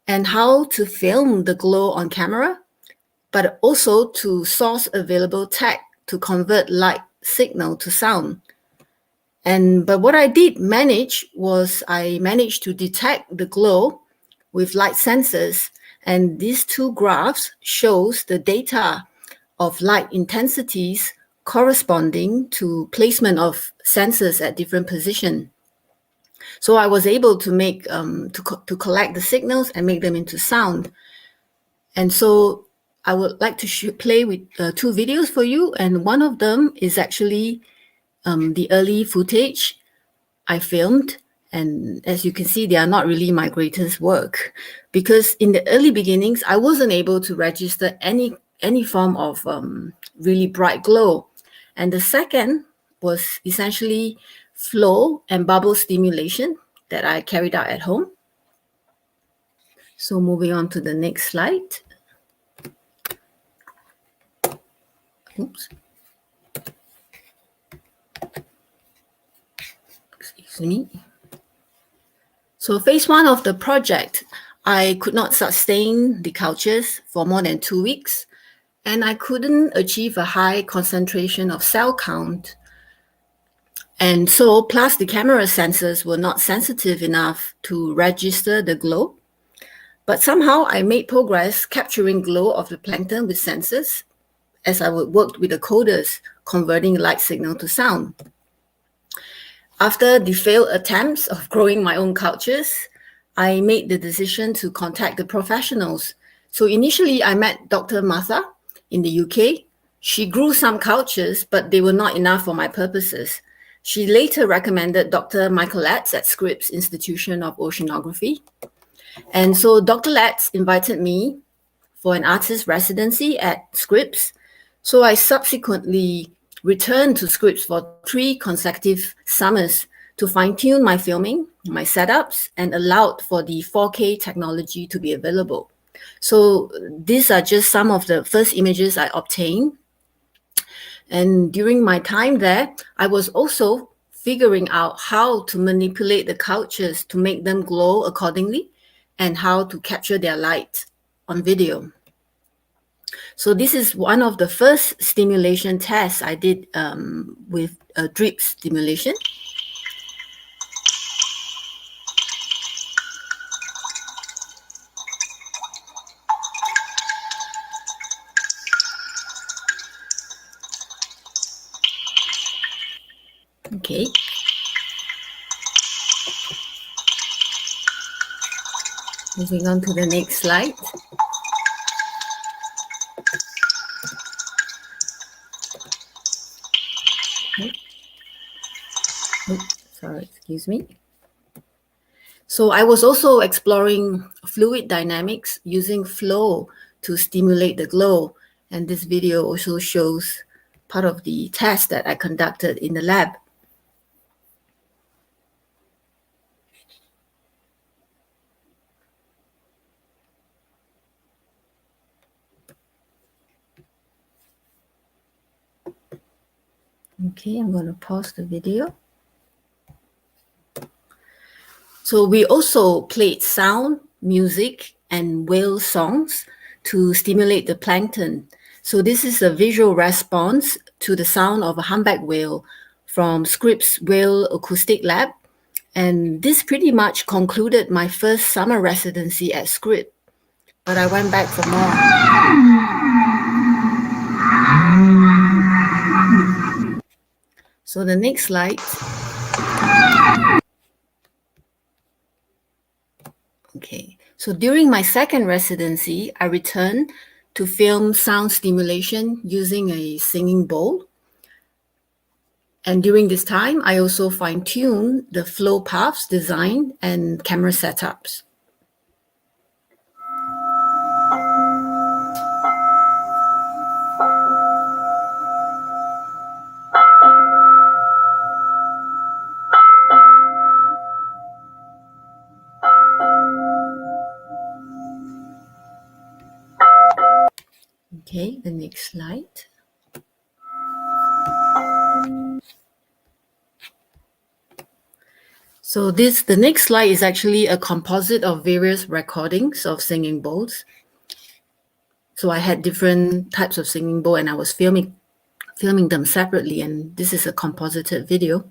and how to film the glow on camera, but also to source available tech to convert light signal to sound. But what I did manage was I managed to detect the glow with light sensors, and these two graphs shows the data of light intensities corresponding to placement of sensors at different positions. So I was able to make to collect the signals and make them into sound. And so I would like to play with two videos for you, and one of them is actually the early footage I filmed. And as you can see, they are not really my greatest work, because in the early beginnings, I wasn't able to register any form of really bright glow. And the second was essentially flow and bubble stimulation that I carried out at home. So moving on to the next slide. Oops. Excuse me. So phase one of the project, I could not sustain the cultures for more than 2 weeks, and I couldn't achieve a high concentration of cell count. And so, plus the camera sensors were not sensitive enough to register the glow. But somehow I made progress capturing glow of the plankton with sensors as I would work with the coders, converting light signal to sound. After the failed attempts of growing my own cultures, I made the decision to contact the professionals. So initially, I met Dr. Martha in the UK. She grew some cultures, but they were not enough for my purposes. She later recommended Dr. Michael Letts at Scripps Institution of Oceanography. And so Dr. Letts invited me for an artist residency at Scripps. So I subsequently returned to Scripps for 3 consecutive summers to fine-tune my filming, my setups, and allowed for the 4K technology to be available. So these are just some of the first images I obtained. And during my time there, I was also figuring out how to manipulate the cultures to make them glow accordingly and how to capture their light on video. So this is one of the first stimulation tests I did with drip stimulation. Okay. Moving on to the next slide. Okay. Oops, sorry, excuse me. So I was also exploring fluid dynamics using flow to stimulate the glow. And this video also shows part of the test that I conducted in the lab. Okay, I'm going to pause the video. So we also played sound, music, and whale songs to stimulate the plankton. So this is a visual response to the sound of a humpback whale from Scripps Whale Acoustic Lab. And this pretty much concluded my first summer residency at Scripps, but I went back for more. So the next slide. Okay, so during my second residency, I returned to film sound stimulation using a singing bowl. And during this time, I also fine-tuned the flow paths design and camera setups. Okay, the next slide. So the next slide is actually a composite of various recordings of singing bowls. So I had different types of singing bowl and I was filming them separately, and this is a composited video.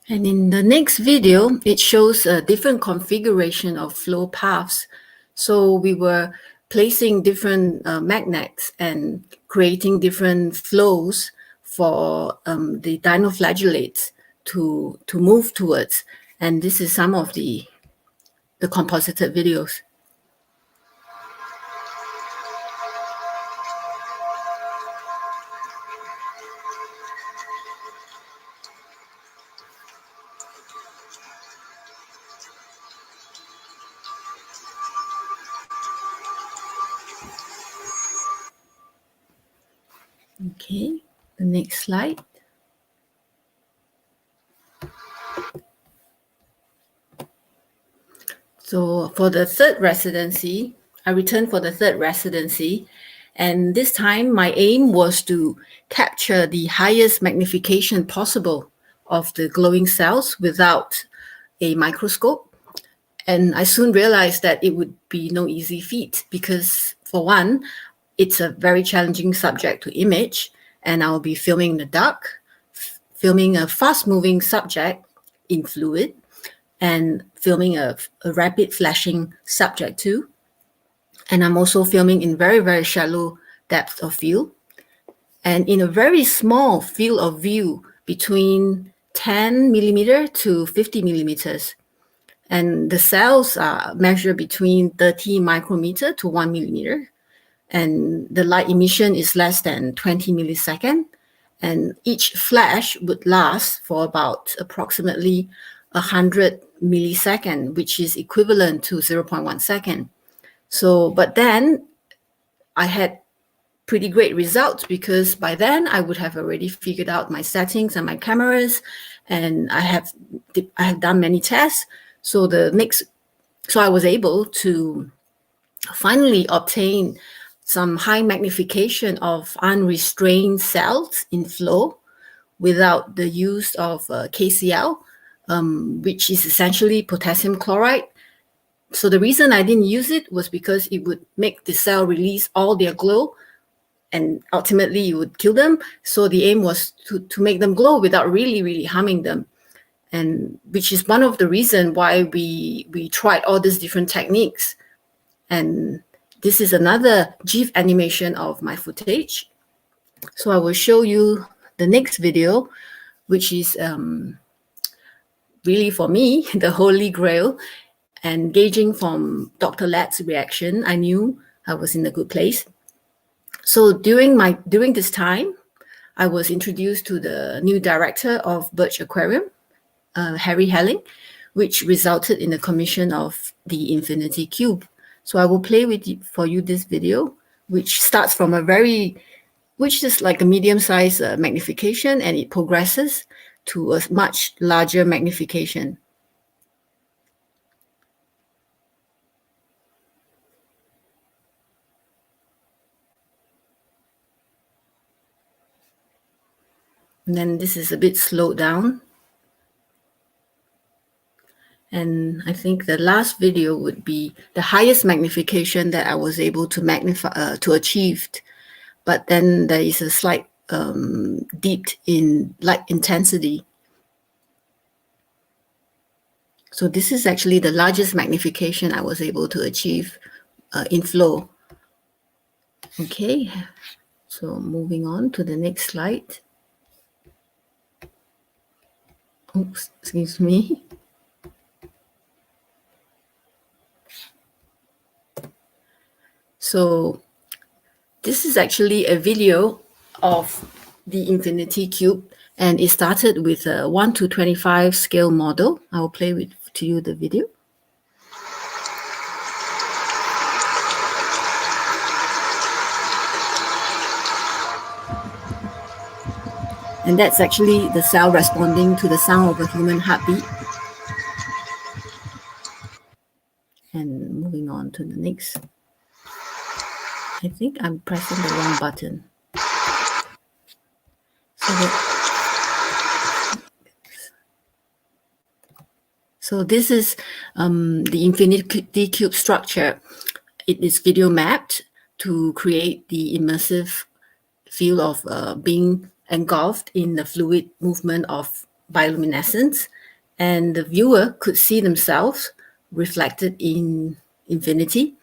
And in the next video, it shows a different configuration of flow paths. So we were placing different magnets and creating different flows for the dinoflagellates to move towards. And this is some of the composited videos. Okay, the next slide. So for the third residency, I returned for the third residency, And this time, my aim was to capture the highest magnification possible of the glowing cells without a microscope. And I soon realized that it would be no easy feat because, for one, it's a very challenging subject to image, and I'll be filming in the dark, filming a fast-moving subject in fluid, and filming a rapid flashing subject too. And I'm also filming in very, very shallow depth of field. And in a very small field of view between 10 millimeter to 50 millimeters. And the cells are measured between 30 micrometer to 1 millimeter. And the light emission is less than 20 millisecond. And each flash would last for about approximately 100 millisecond, which is equivalent to 0.1 second. So, but then I had pretty great results because by then I would have already figured out my settings and my cameras, and I have done many tests. So I was able to finally obtain some high magnification of unrestrained cells in flow without the use of KCl, which is essentially potassium chloride. So the reason I didn't use it was because it would make the cell release all their glow, and ultimately it would kill them. So the aim was to make them glow without really harming them. And which is one of the reasons why we tried all these different techniques. And this is another GIF animation of my footage. So I will show you the next video, which is really for me, the holy grail. And gauging from Dr. Lat's reaction, I knew I was in a good place. So during this time, I was introduced to the new director of Birch Aquarium, Harry Helling, which resulted in the commission of the Infinity Cube. So I will play for you this video, which starts from which is like a medium-sized magnification, and it progresses to a much larger magnification. And then this is a bit slowed down. And I think the last video would be the highest magnification that I was able to achieve. But then there is a slight dip in light intensity. So this is actually the largest magnification I was able to achieve in flow. Okay, so moving on to the next slide. Oops, excuse me. So this is actually a video of the Infinity Cube, and it started with a 1:25 scale model. I will play to you the video. And that's actually the cell responding to the sound of a human heartbeat. And moving on to the next. I think I'm pressing the wrong button. So this is the Infinity Cube structure. It is video mapped to create the immersive feel of being engulfed in the fluid movement of bioluminescence, and the viewer could see themselves reflected in infinity.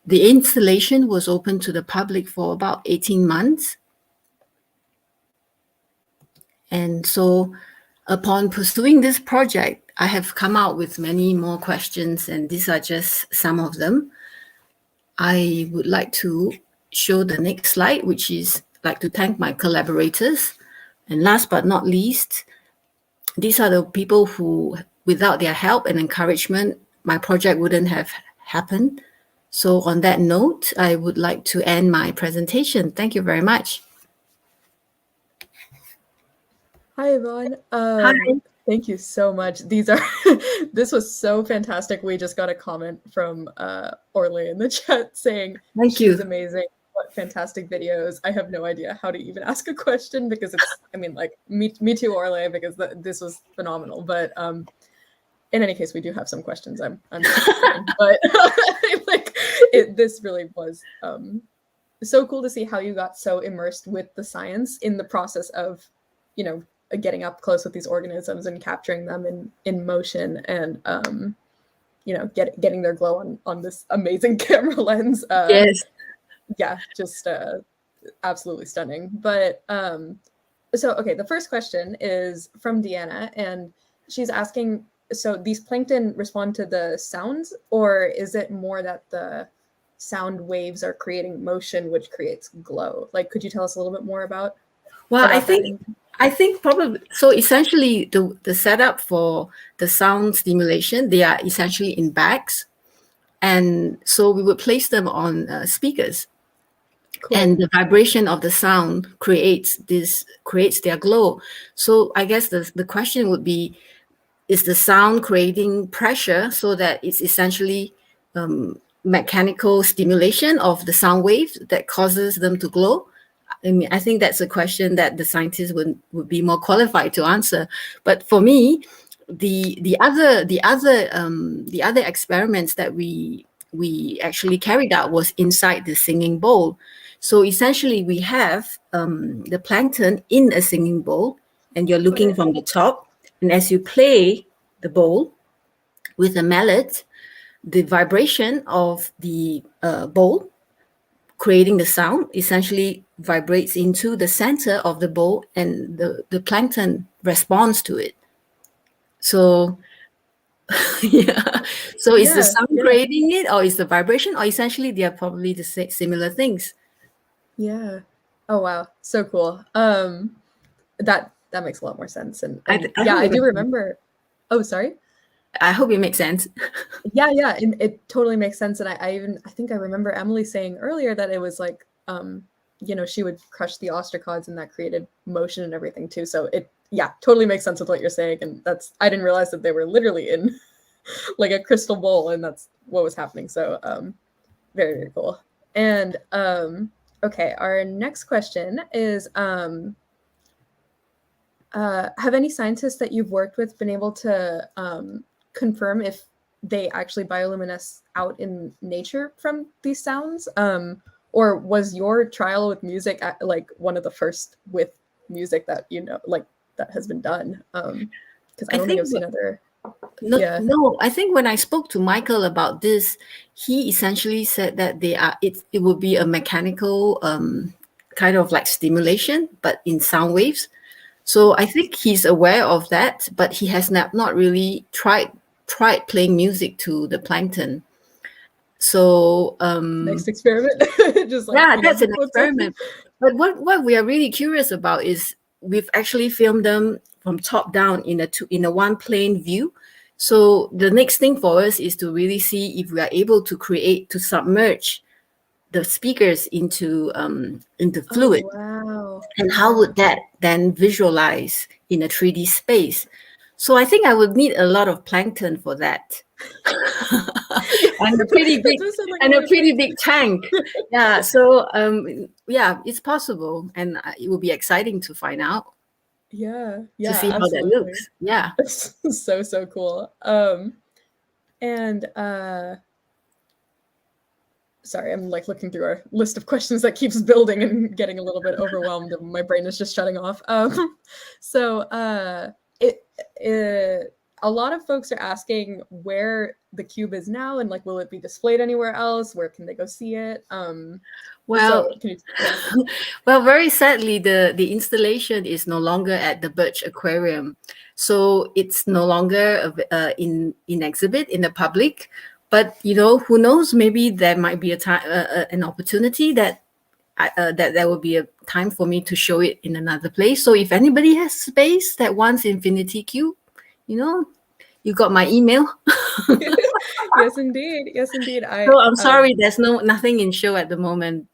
The installation was open to the public for about 18 months. And so upon pursuing this project, I have come out with many more questions, and these are just some of them. I would like to show the next slide, which is like to thank my collaborators. And last but not least, these are the people who, without their help and encouragement, my project wouldn't have happened. So on that note, I would like to end my presentation. Thank you very much. Hi, Yvonne. Hi. Thank you so much. This was so fantastic. We just got a comment from Orly in the chat saying Thank you. She's amazing. what fantastic videos. I have no idea how to even ask a question because it's, I mean, like, me too, Orle, because this was phenomenal. But in any case, we do have some questions. I'm kidding. But like, this really was so cool to see how you got so immersed with the science in the process of, you know, getting up close with these organisms and capturing them in motion, and you know, getting their glow on this amazing camera lens. Yes. Yeah, just absolutely stunning. But so okay, the first question is from Deanna, and she's asking, so these plankton respond to the sounds, or is it more that the sound waves are creating motion which creates glow? Like, could you tell us a little bit more about I think probably so. Essentially, the setup for the sound stimulation, they are essentially in bags, and so we would place them on speakers. Cool. And the vibration of the sound creates their glow. So I guess the question would be, is the sound creating pressure so that it's essentially mechanical stimulation of the sound waves that causes them to glow? I mean, I think that's a question that the scientists would be more qualified to answer. But for me, the other experiments that we actually carried out was inside the singing bowl. So essentially, we have the plankton in a singing bowl, and you're looking from the top. And as you play the bowl with a mallet, the vibration of the bowl creating the sound essentially vibrates into the center of the bowl, and the plankton responds to it. So yeah, so is the sound creating it, or is the vibration, or essentially they are probably the similar things? Yeah. Oh wow, so cool. That makes a lot more sense. And I do remember. Oh, sorry. I hope it makes sense. Yeah, it totally makes sense. And I think I remember Emily saying earlier that it was like, you know, she would crush the ostracods, and that created motion and everything too. So it, totally makes sense with what you're saying. And I didn't realize that they were literally in like a crystal bowl, and that's what was happening. So very, very cool. And okay, our next question is, have any scientists that you've worked with been able to confirm if they actually bioluminesce out in nature from these sounds? Or was your trial with music like one of the first with music that, you know, like that has been done? Because I don't think I've seen other. No, I think when I spoke to Michael about this, he essentially said that it would be a mechanical kind of like stimulation, but in sound waves. So I think he's aware of that, but he has not really tried playing music to the plankton. So next experiment. Just like, that's an experiment. But what we are really curious about is we've actually filmed them from top down in a one plane view. So the next thing for us is to really see if we are able to submerge the speakers into fluid. Oh, wow. And how would that then visualize in a 3D space? So I think I would need a lot of plankton for that. and a pretty big tank. Yeah. So it's possible, and it will be exciting to find out. Yeah. To see how that looks. Yeah. So cool. And sorry, I'm like looking through our list of questions that keeps building and getting a little bit overwhelmed, and my brain is just shutting off. A lot of folks are asking where the cube is now, and like, will it be displayed anywhere else? Where can they go see it? Well, very sadly, the installation is no longer at the Birch Aquarium, so it's no longer in exhibit in the public. But you know, who knows? Maybe there might be an opportunity that there will be a time for me to show it in another place. So if anybody has space that wants Infinity Cube, you know, you got my email. Yes, indeed. So I'm sorry, there's nothing in show at the moment.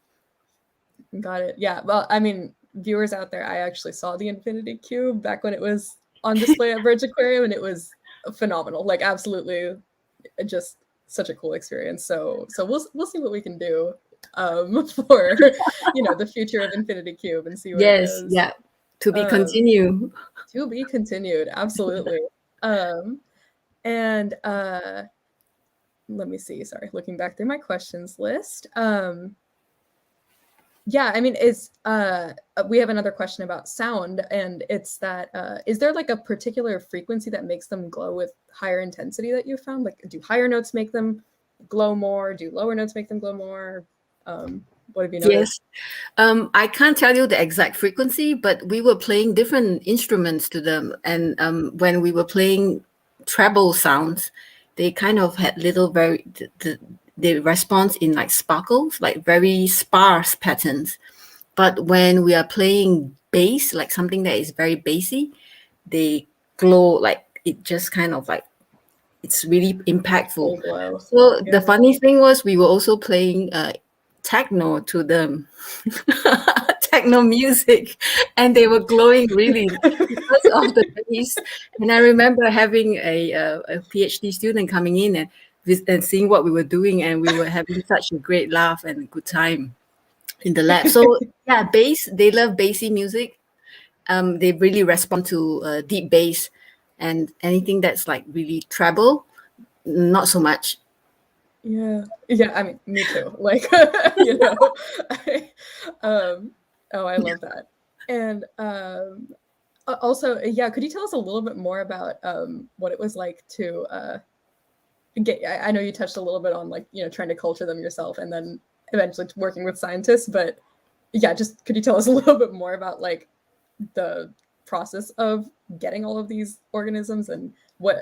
Got it. Yeah. Well, I mean, viewers out there, I actually saw the Infinity Cube back when it was on display at Birch Aquarium, and it was phenomenal. Like, absolutely, just such a cool experience. So we'll see what we can do for the future of Infinity Cube and see where it Yes, goes. yeah. To be Um, continued. To be continued, absolutely. And let me see. Sorry, looking back through my questions list. Yeah, I mean, we have another question about sound, and it's that is there like a particular frequency that makes them glow with higher intensity that you found? Like, do higher notes make them glow more? Do lower notes make them glow more? What have you noticed? Yes. I can't tell you the exact frequency, but we were playing different instruments to them. And when we were playing treble sounds, they kind of had little the response in like sparkles, like very sparse patterns. But when we are playing bass, like something that is very bassy, they glow like it just kind of like it's really impactful. Glow. So Yeah. the funny thing was we were also playing techno to them, techno music, and they were glowing really because of the bass. And I remember having a PhD student coming in and seeing what we were doing, and we were having such a great laugh and a good time in the lab. So yeah, bass, they love bassy music. They really respond to deep bass, and anything that's like really treble, not so much. Yeah, I mean, me too. Like, I love that. And also, yeah, could you tell us a little bit more about what it was like to get? I know you touched a little bit on like trying to culture them yourself, and then eventually working with scientists. But yeah, just could you tell us a little bit more about like the process of getting all of these organisms and what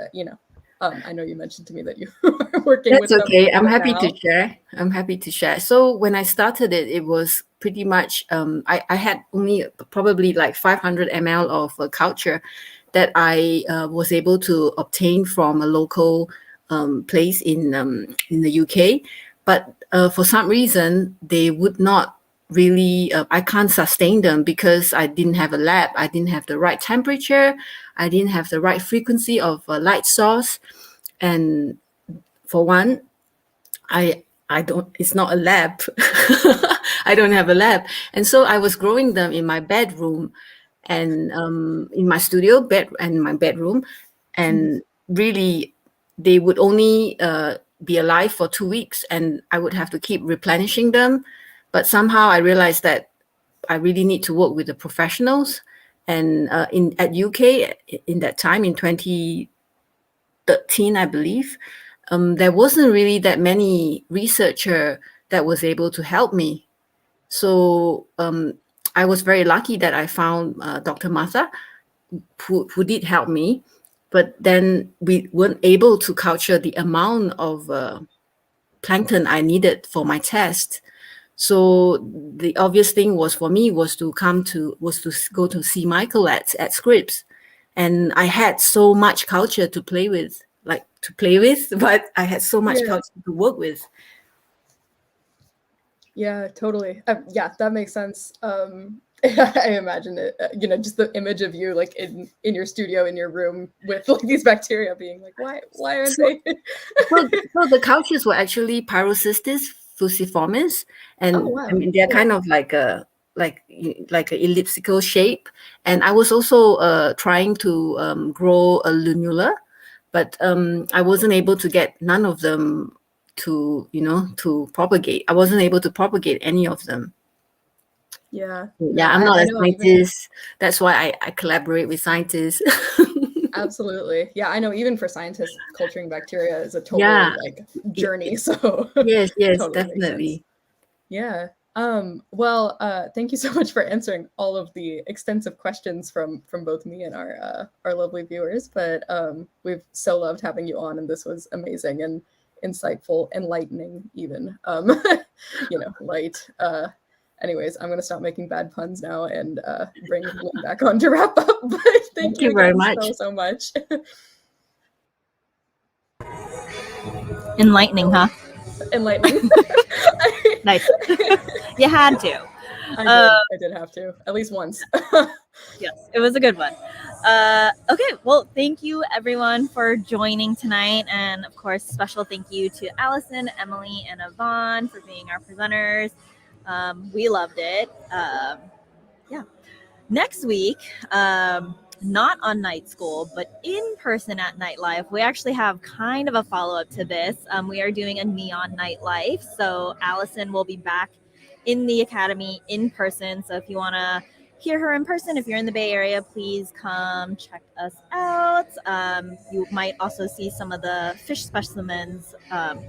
I know you mentioned to me that you are working with That's them. okay. I'm happy now. to share. I'm happy to share. So when I started it, it was pretty much I had only probably like 500 ml of culture that I was able to obtain from a local place in the UK. But for some reason, they would not really. I can't sustain them because I didn't have a lab. I didn't have the right temperature. I didn't have the right frequency of light source. And for one, I don't. It's not a lab. I don't have a lab, and so I was growing them in my bedroom, and in my studio bed and my bedroom, and really, they would only be alive for 2 weeks, and I would have to keep replenishing them. But somehow I realized that I really need to work with the professionals, and at UK in that time in 2013, I believe. There wasn't really that many researcher that was able to help me. So I was very lucky that I found Dr. Martha, who did help me. But then we weren't able to culture the amount of plankton I needed for my test. So the obvious thing was for me was to go to see Michael at Scripps, and I had so much culture to play with, but I had so much culture to work with. Yeah, totally. Yeah, that makes sense. I imagine it, just the image of you like in your studio, in your room with like these bacteria being like, why aren't they? So the cultures were actually Pyrocystis fusiformis, and Oh, wow. I mean they're kind of like a elliptical shape. And I was also trying to grow a lunula, but I wasn't able to get none of them to propagate. I wasn't able to propagate any of them. Yeah. I'm not a scientist. That's why I collaborate with scientists. Absolutely. Yeah, I know even for scientists, culturing bacteria is a total journey. So yes, totally definitely. Yeah. Well, thank you so much for answering all of the extensive questions from both me and our lovely viewers. But we've so loved having you on, and this was amazing and insightful, enlightening, even. Light. Anyways, I'm going to stop making bad puns now and bring Lynn back on to wrap up. But thank you very again much. so much. Enlightening, huh? Enlightening. Nice. You had to. I did have to, at least once. Yes, it was a good one. Okay, well, thank you everyone for joining tonight. And of course, special thank you to Allison, Emily, and Yvonne for being our presenters. We loved it. Yeah. Next week, not on Night School, but in person at Nightlife, we actually have kind of a follow-up to this. We are doing a neon nightlife. So Allison will be back in the Academy in person. So if you want to hear her in person, if you're in the Bay Area, please come check us out. You might also see some of the fish specimens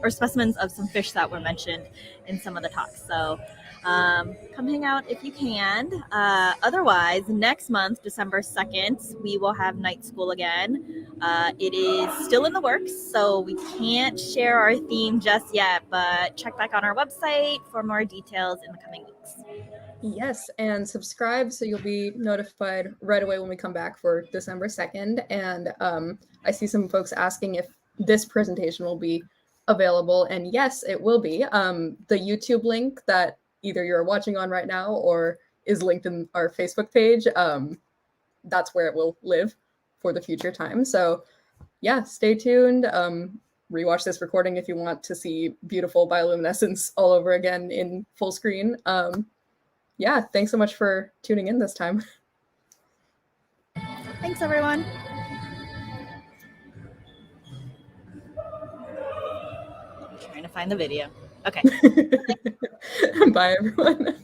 or specimens of some fish that were mentioned in some of the talks. So come hang out if you can. Otherwise, next month, December 2nd, we will have Night School again. It is still in the works, so we can't share our theme just yet, but check back on our website for more details in the coming weeks. Yes, and subscribe so you'll be notified right away when we come back for December 2nd. And I see some folks asking if this presentation will be available, and yes, it will be. The YouTube link that either you're watching on right now or is linked in our Facebook page, that's where it will live for the future time. So yeah, stay tuned. Rewatch this recording if you want to see beautiful bioluminescence all over again in full screen. Yeah, thanks so much for tuning in this time. Thanks, everyone. I'm trying to find the video. Okay. Bye, everyone.